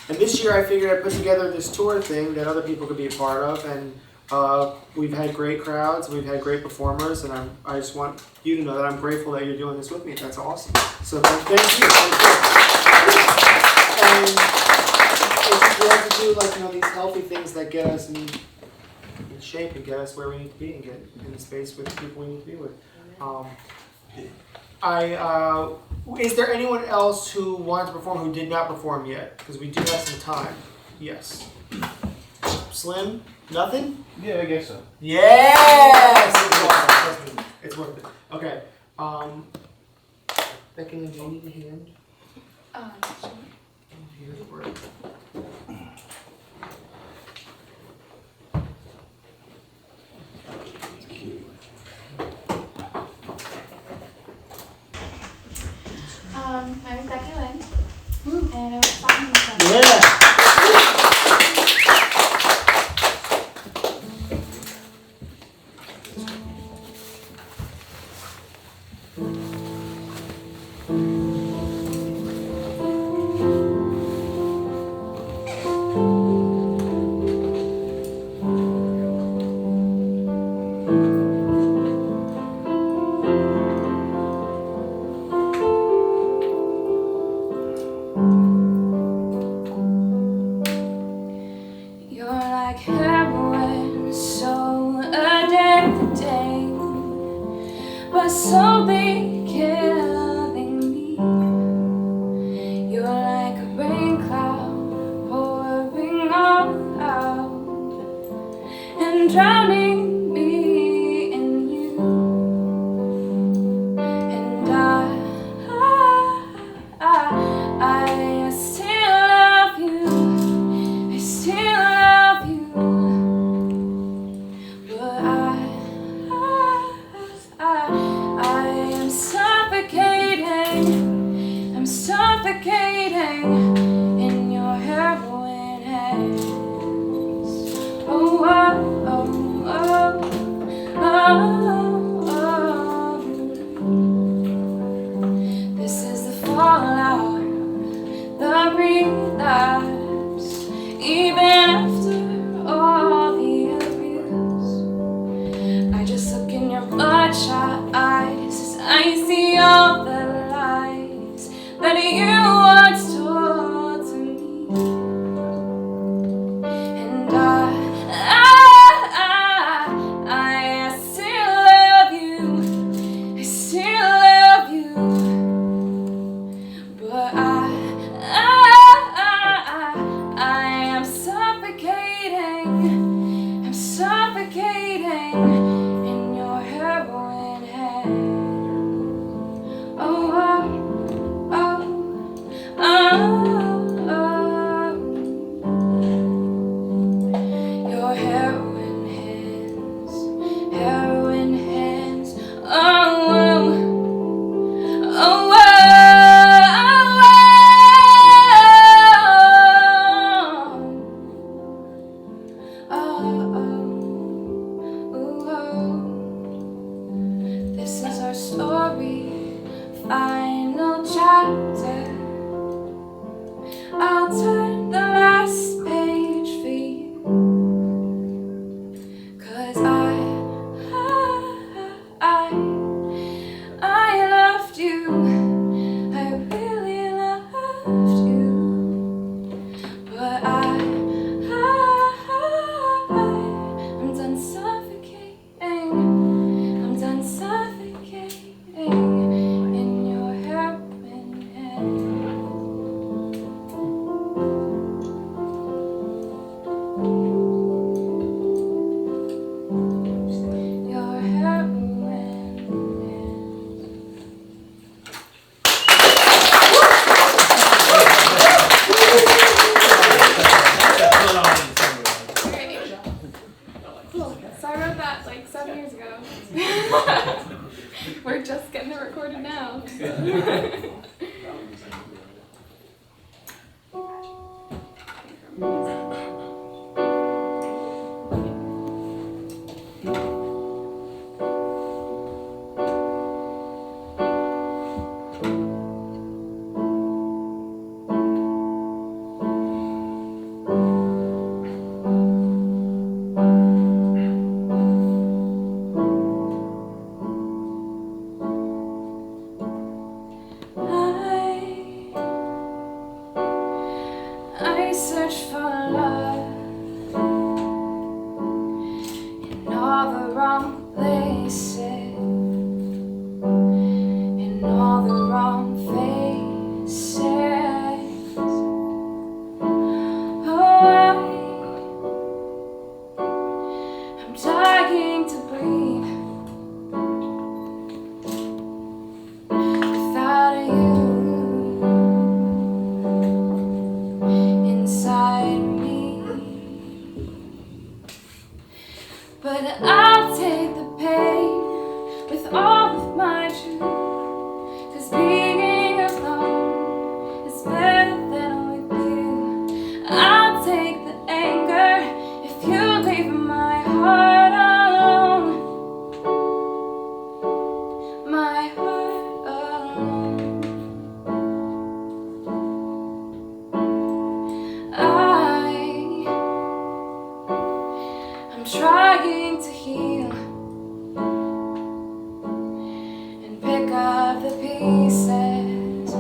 Speaker 1: And this year I figured I'd put together this tour thing that other people could be a part of, and we've had great crowds, we've had great performers, and I just want you to know that I'm grateful that you're doing this with me. That's awesome. So thank you. And it's just great to do these healthy things that get us in shape and get us where we need to be and get in the space with the people we need to be with. Is there anyone else who wanted to perform who did not perform yet? Because we do have some time. Yes. Slim? Nothing?
Speaker 8: Yeah, I guess so.
Speaker 1: Yes! It's worth it. Okay. Becky, do you need a hand?
Speaker 3: Sure.
Speaker 1: Here's the word.
Speaker 9: My name is Becky Lynn, and I was talking to someone.
Speaker 1: Yeah.
Speaker 9: You're like heroin, so addicting, but slowly killing me. You're like a rain cloud pouring all out and drowning me in you. And I still love you. I still love you, but I am suffocating. I'm suffocating in your heroin hands. Oh, oh, oh, oh, oh, oh. This is the fallout, the relapse. Even after all the abuse, I just look in your bloodshot eyes as I see all the lies that you once told to me. And I still love you. I still love you, but I am suffocating. I'm suffocating in your heroin hands. Oh, oh, oh, We're just getting it recorded now. I search for love in all the wrong places, in all the wrong faces. Oh, I'm dying to breathe without you inside me. But I'll take the pain with all of my truth, 'cause being alone is better than with you. I'll take the anger if you leave my heart alone, my heart alone. I'm trying to heal and pick up the pieces.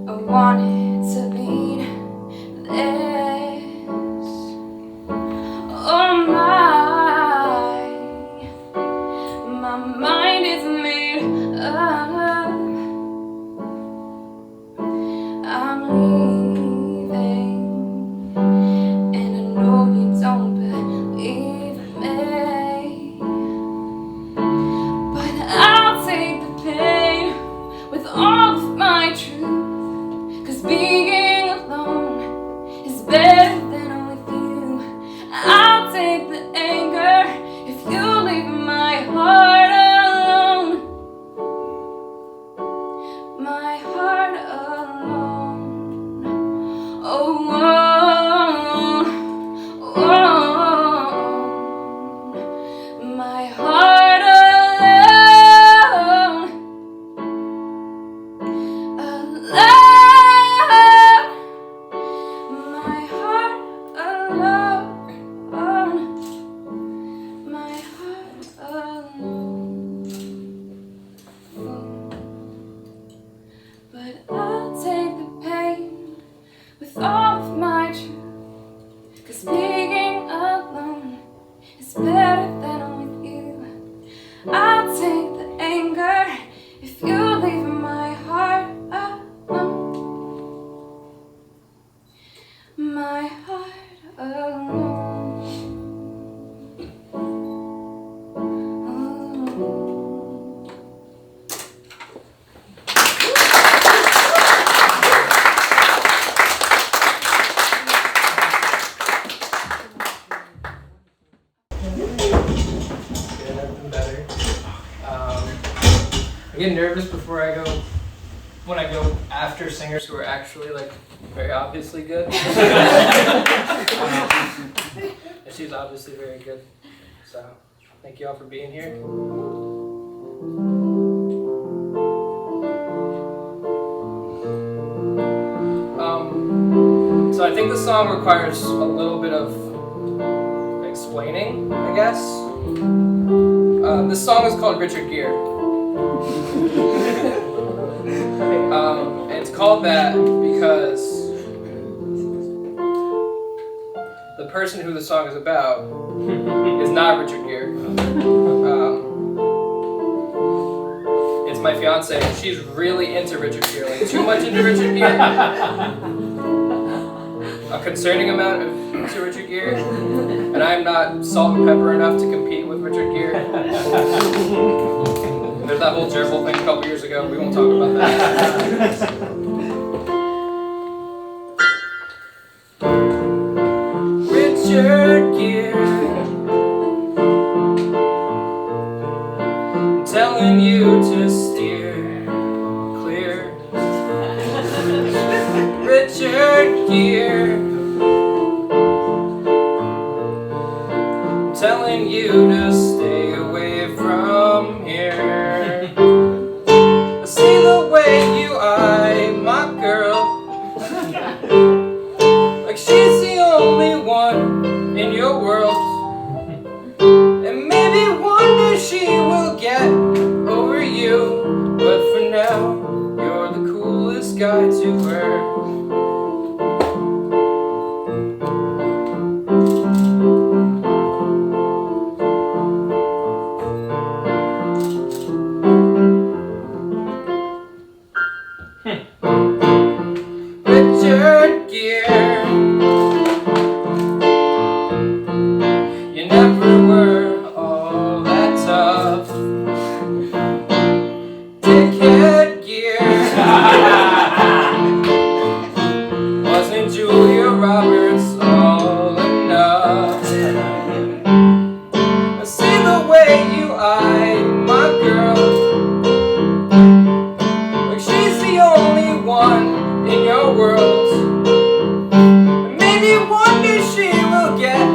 Speaker 9: I want it to be this. Oh my mind is made up. I'm leaving, and I know you don't believe me, but I'll take the pain with all of my truth, 'cause being alone is better than with you. I'll take the anger if you leave my heart alone, my heart alone. Oh, my heart alone, alone, my heart alone, my heart alone. But I'll take the pain with all of my truth, 'cause being alone is better than with you. I'll take the anger if you leave my heart alone, my heart alone.
Speaker 8: Better. I get nervous before I go, when I go after singers who are actually like very obviously good. And she's obviously very good. So thank you all for being here. So I think the song requires a little bit of explaining, I guess. This song is called Richard Gere. And it's called that because the person who the song is about is not Richard Gere. It's my fiance, and she's really into Richard Gere, like too much into Richard Gere. A concerning amount of into Richard Gere, and I'm not salt and pepper enough to compete with Richard Gere. There's that whole gerbil thing a couple years ago. We won't talk about that. Richard Gere, telling you to steer clear. Richard Gere, telling you to stay away from here. I see the way you eye my girl, like she's the only one in your world. And maybe one day she will get over you, but for now, you're the coolest guy to her. Richard Gere, you never were all that tough. Dickhead Gere, wasn't Julia Roberts all enough? I see the way you eye my girl, like she's the only one in your world. And maybe one day she will get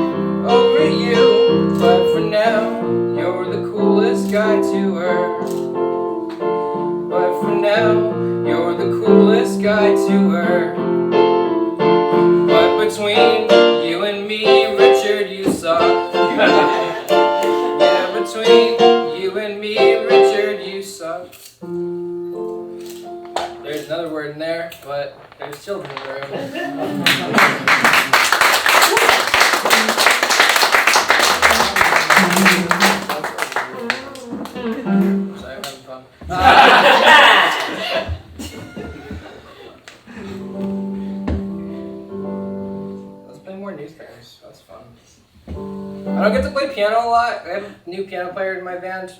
Speaker 8: over you, but for now, you're the coolest guy to her. But for now, you're the coolest guy to her. But between you and me, Richard, you suck. Yeah, between you and me, Richard, you suck. There's another word in there, but there's children in the room. Sorry, I'm having fun. Let's play more news pairs. That's fun. I don't get to play piano a lot. I have a new piano player in my band.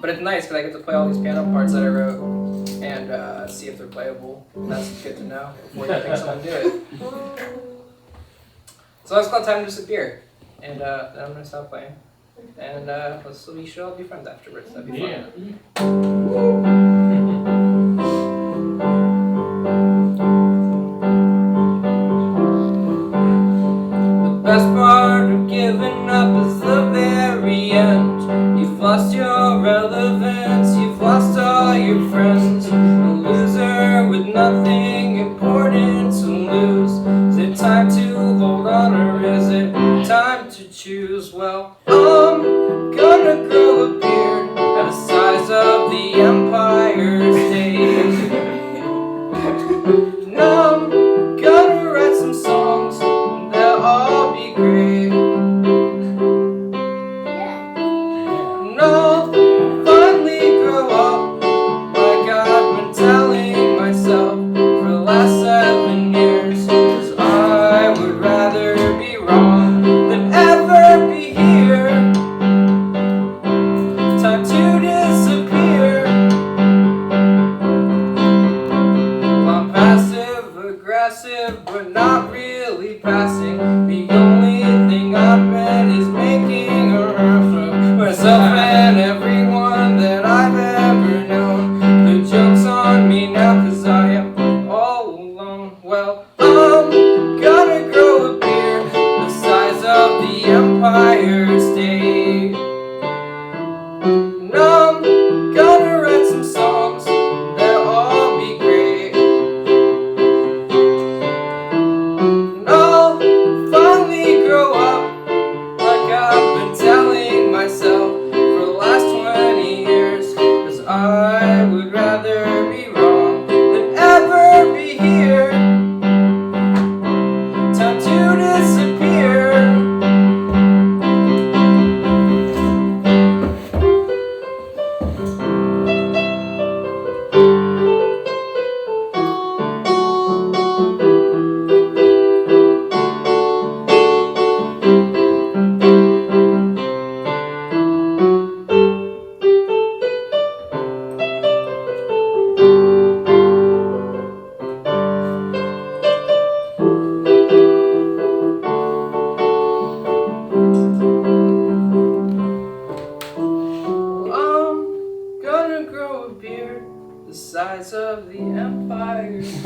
Speaker 8: But it's nice because I get to play all these piano parts that I wrote and see if they're playable. That's good to know before you think someone do it. So it's called Time to Disappear. And then I'm going to stop playing. And we should all be friends afterwards. That'd be fun. The best part of giving up is the very end. You've lost your relevance, you've lost all your friends. A loser with nothing important to lose. Is it time to hold on or is it time to choose? Well, I'm gonna grow a beard the size of the Empire State. And I'm gonna write some songs, and they'll all be great. And I'll finally grow up like I've been telling myself for the last 7 years. 'Cause I would rather be wrong than ever be here.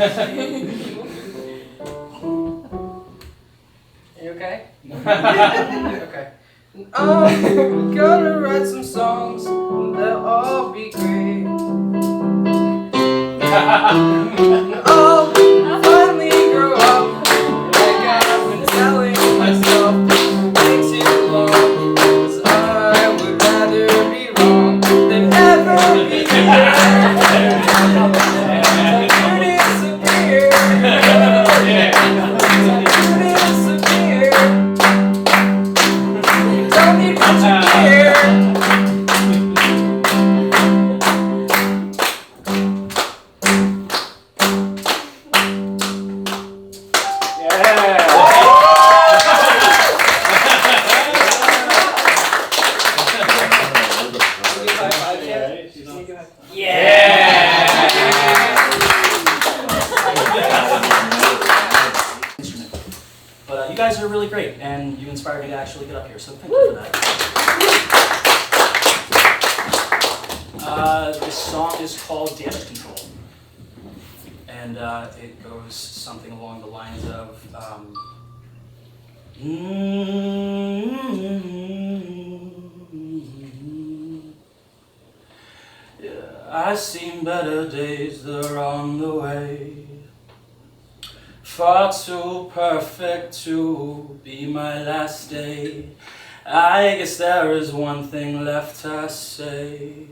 Speaker 8: You okay? Okay. I'm gonna write some songs, and they'll all be great. I'll finally grow up, like I've been telling myself way too long. 'Cause I would rather be wrong than ever be right. Disappear. Disappear. Don't need much to care.
Speaker 10: But you guys are really great, and you inspired me to actually get up here, so thank you for that. This song is called Damage Control, and it goes something along the lines of, I've seen better days, they're on the way. Far too perfect to be my last day. I guess there is one thing left to say.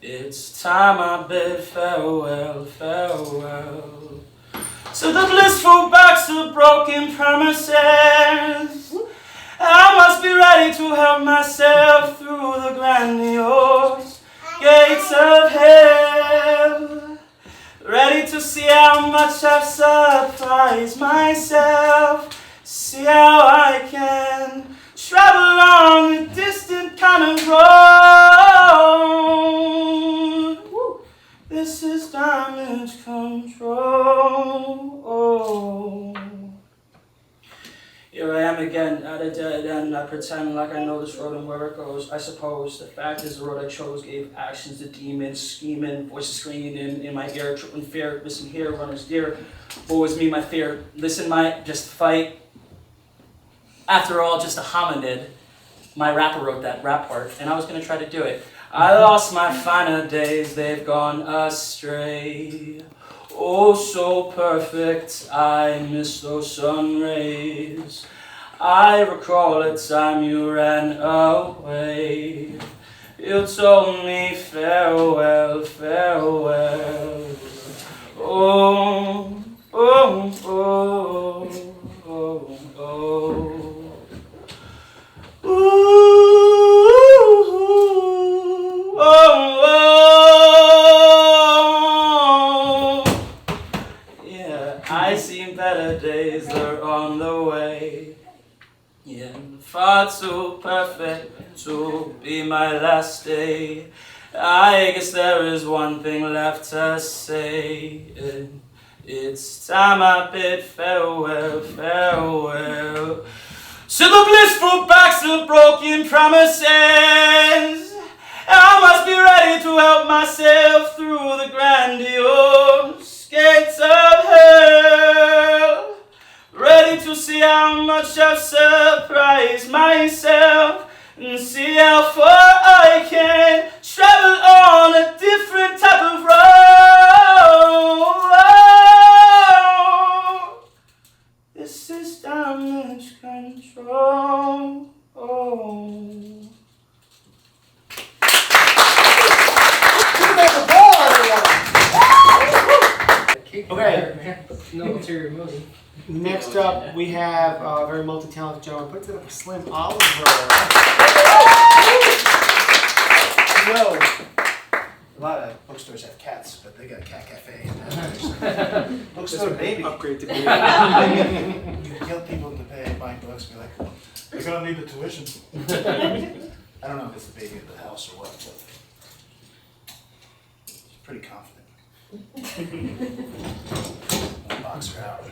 Speaker 10: It's time I bid farewell, farewell. To the blissful box of broken promises. I must be ready to help myself through the grandiose gates of hell. Ready to see how much I've surprised myself. See how I can travel on a distant kind of road. This is damage control. Here I am again at a dead end. I pretend like I know this road and where it goes. I suppose the fact is the road I chose gave actions to demons, scheming, voices screaming in my ear, tripping fear. Listen here, runners dear. Woe is me, my fear. Listen, my just fight. After all, just a hominid. My rapper wrote that rap part, and I was gonna try to do it. I lost my finer days, they've gone astray. Oh, so perfect, I miss those sun rays. I recall a time you ran away. You told me farewell, farewell. Oh, oh, oh, oh, oh. Ooh, oh, oh. I seen better days, they're on the way. Yeah, far too perfect to be my last day. I guess there is one thing left to say. It's time I bid farewell, farewell. To the blissful backs of broken promises. I must be ready to help myself through the grandiose gates of hell. Ready to see how much I've surprised myself and see how far I can travel on a different type of road. This is damage control.
Speaker 1: Okay.
Speaker 8: No ulterior motive.
Speaker 1: Next up, we have a very multi-talented gentleman. Put it up, Slim Oliver.
Speaker 11: No. A lot of bookstores have cats, but they got a cat cafe. Bookstore baby.
Speaker 1: Upgrade to baby.
Speaker 11: You kill people to buy books, be like, they're gonna need the tuition. I don't know if it's the baby of the house or what, but she's pretty confident. Box her out.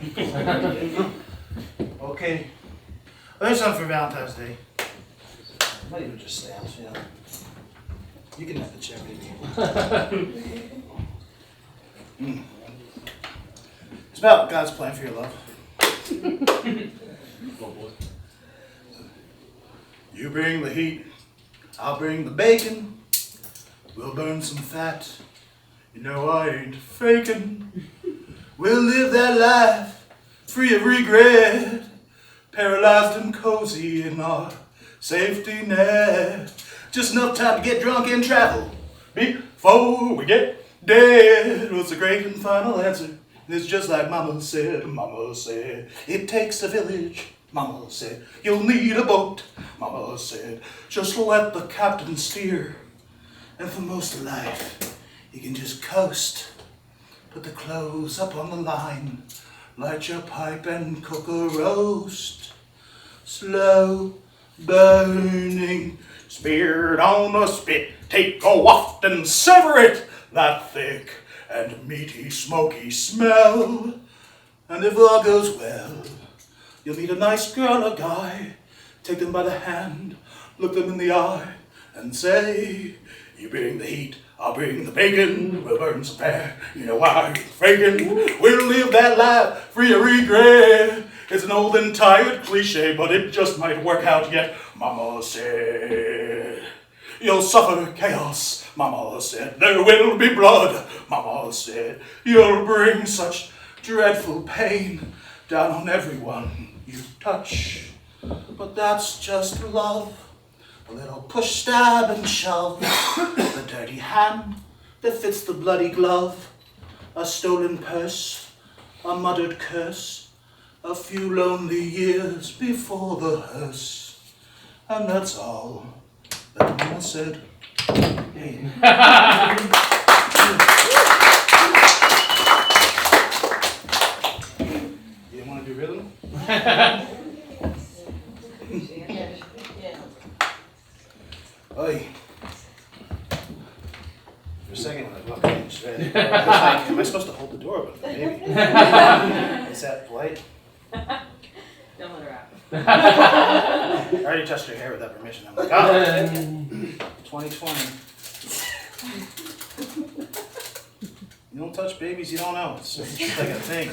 Speaker 11: Okay. Well, there's something for Valentine's Day. Not even just stamps, you know. You can have the check, baby. It's about God's plan for your love. You bring the heat, I'll bring the bacon. We'll burn some fat. You know I ain't faking. We'll live that life free of regret, paralyzed and cozy in our safety net. Just enough time to get drunk and travel before we get dead. Was the great and final answer. It's just like Mama said, it takes a village. Mama said, you'll need a boat. Mama said, just let the captain steer. And for most of life, you can just coast. Put the clothes up on the line, light your pipe and cook a roast. Slow burning, speared on a spit, take a waft and savor it. That thick and meaty, smoky smell. And if all goes well, you'll meet a nice girl or guy. Take them by the hand, look them in the eye, and say, you bring the heat, I'll bring the bacon. We'll burn some fat, you know why you're faking. We'll live that life free of regret. It's an old and tired cliche, but it just might work out yet. Mama said, you'll suffer chaos. Mama said, there will be blood. Mama said, you'll bring such dreadful pain down on everyone you touch. But that's just love. A little push, stab, and shove. The dirty hand that fits the bloody glove. A stolen purse, a muttered curse. A few lonely years before the hearse. And that's all that Mama said. Hey. You want to do rhythm? Oi. For a second, when I walked in, she read, I was like, am I supposed to hold the door open? Maybe. Is that polite?
Speaker 7: Don't let her out.
Speaker 11: I already touched her hair without permission. I'm like, oh, 2020. You don't touch babies, you don't know. It's just like a thing.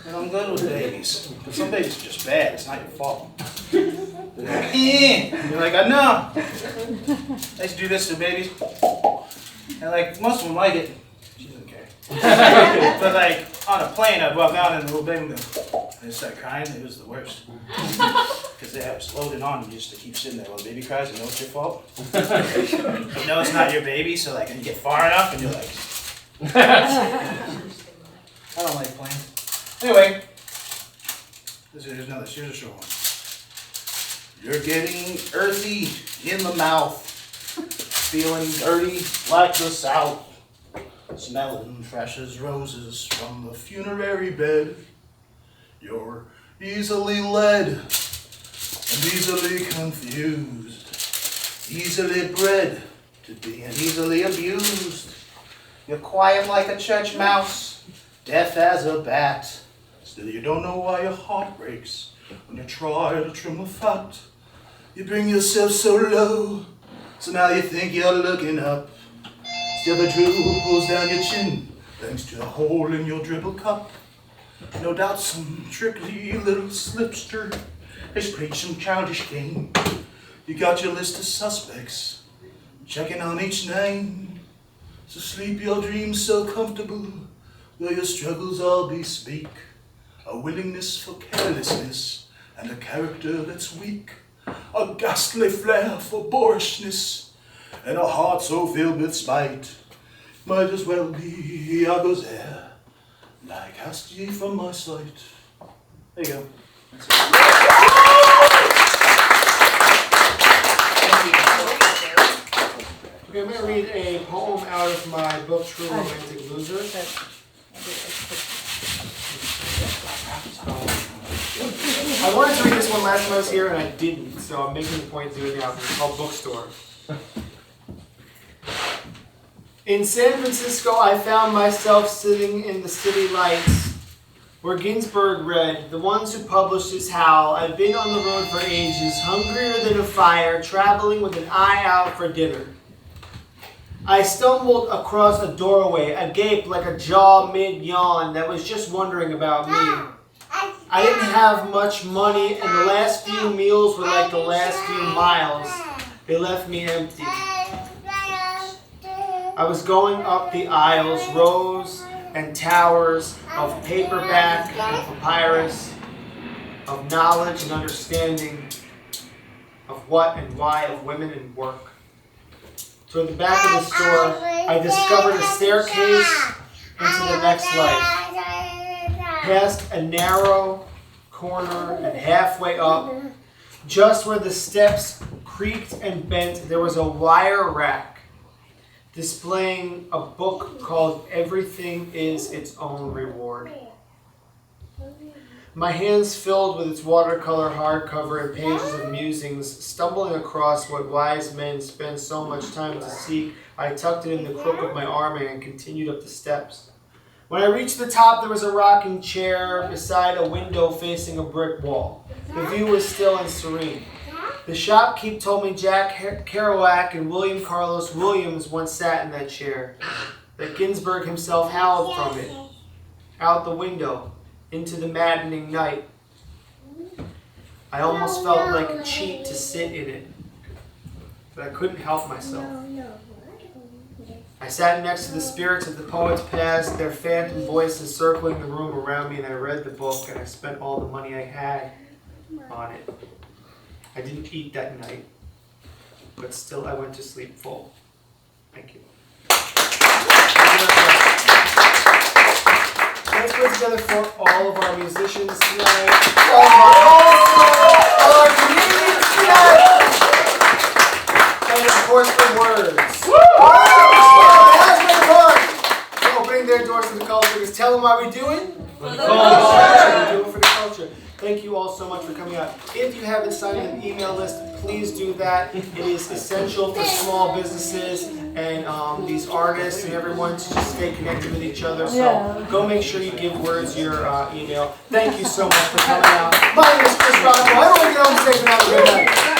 Speaker 11: And I'm good with babies. But some babies are just bad. It's not your fault. They're like, you're like, I know. I used to do this to babies. And like, most of them like it. She doesn't care. But like, on a plane, I'd walk out and the little baby would go, and start crying. It was the worst. Because they have loaded on you just to keep sitting there while the baby cries. You know it's your fault. You know it's not your baby, so like, and you get far enough and you're like, I don't like planes. Anyway, here's a short one. You're getting earthy in the mouth, feeling dirty like the South, smelling fresh as roses from the funerary bed. You're easily led and easily confused, easily bred to being easily abused. You're quiet like a church mouse, deaf as a bat. Still you don't know why your heart breaks when you try to trim the fat. You bring yourself so low, so now you think you're looking up. Still the drool pulls down your chin, thanks to the hole in your dribble cup. No doubt some tricky little slipster has played some childish game. You got your list of suspects, checking on each name. So sleep your dreams so comfortable, though your struggles all bespeak a willingness for carelessness and a character that's weak, a ghastly flair for boorishness, and a heart so filled with spite. Might as well be Iago's heir, like cast ye from my sight. There you go. That's it.
Speaker 1: Okay, I'm going to read a poem out of my book, True Romantic Loser. I wanted to read this one last time I was here and I didn't, so I'm making the point to do it now. It's called Bookstore. In San Francisco, I found myself sitting in the city lights where Ginsberg read, "The ones who published this howl. I've been on the road for ages, hungrier than a fire, traveling with an eye out for dinner. I stumbled across a doorway, agape like a jaw mid-yawn that was just wondering about me. I didn't have much money, and the last few meals were like the last few miles. They left me empty. I was going up the aisles, rows and towers of paperback and papyrus, of knowledge and understanding, of what and why of women and work. Toward the back of the store, I discovered a staircase into the next life. Past a narrow corner and halfway up, just where the steps creaked and bent, there was a wire rack displaying a book called Everything is Its Own Reward. My hands filled with its watercolor hardcover and pages of musings, stumbling across what wise men spend so much time to seek, I tucked it in the crook of my arm and continued up the steps. When I reached the top, there was a rocking chair beside a window facing a brick wall. The view was still and serene. The shopkeep told me Jack Kerouac and William Carlos Williams once sat in that chair, that Ginsberg himself howled from it, out the window, into the maddening night. I almost felt like a cheat to sit in it, but I couldn't help myself. I sat next to the spirits of the poets past, their phantom voices circling the room around me, and I read the book, and I spent all the money I had on it. I didn't eat that night, but still I went to sleep full. Thank you. Let's put together for all of our musicians tonight, all of our comedians tonight, and of course the words. For opening their doors to the culture, because tell them why we do it. For the culture. We do it for the culture. Thank you all so much for coming out. If you haven't signed an email list, please do that. It is essential for small businesses and these artists and everyone to just stay connected with each other. So go make sure you give Words your email. Thank you so much for coming out. My name is Chris Rockwell. Everyone get home safe and have a good night.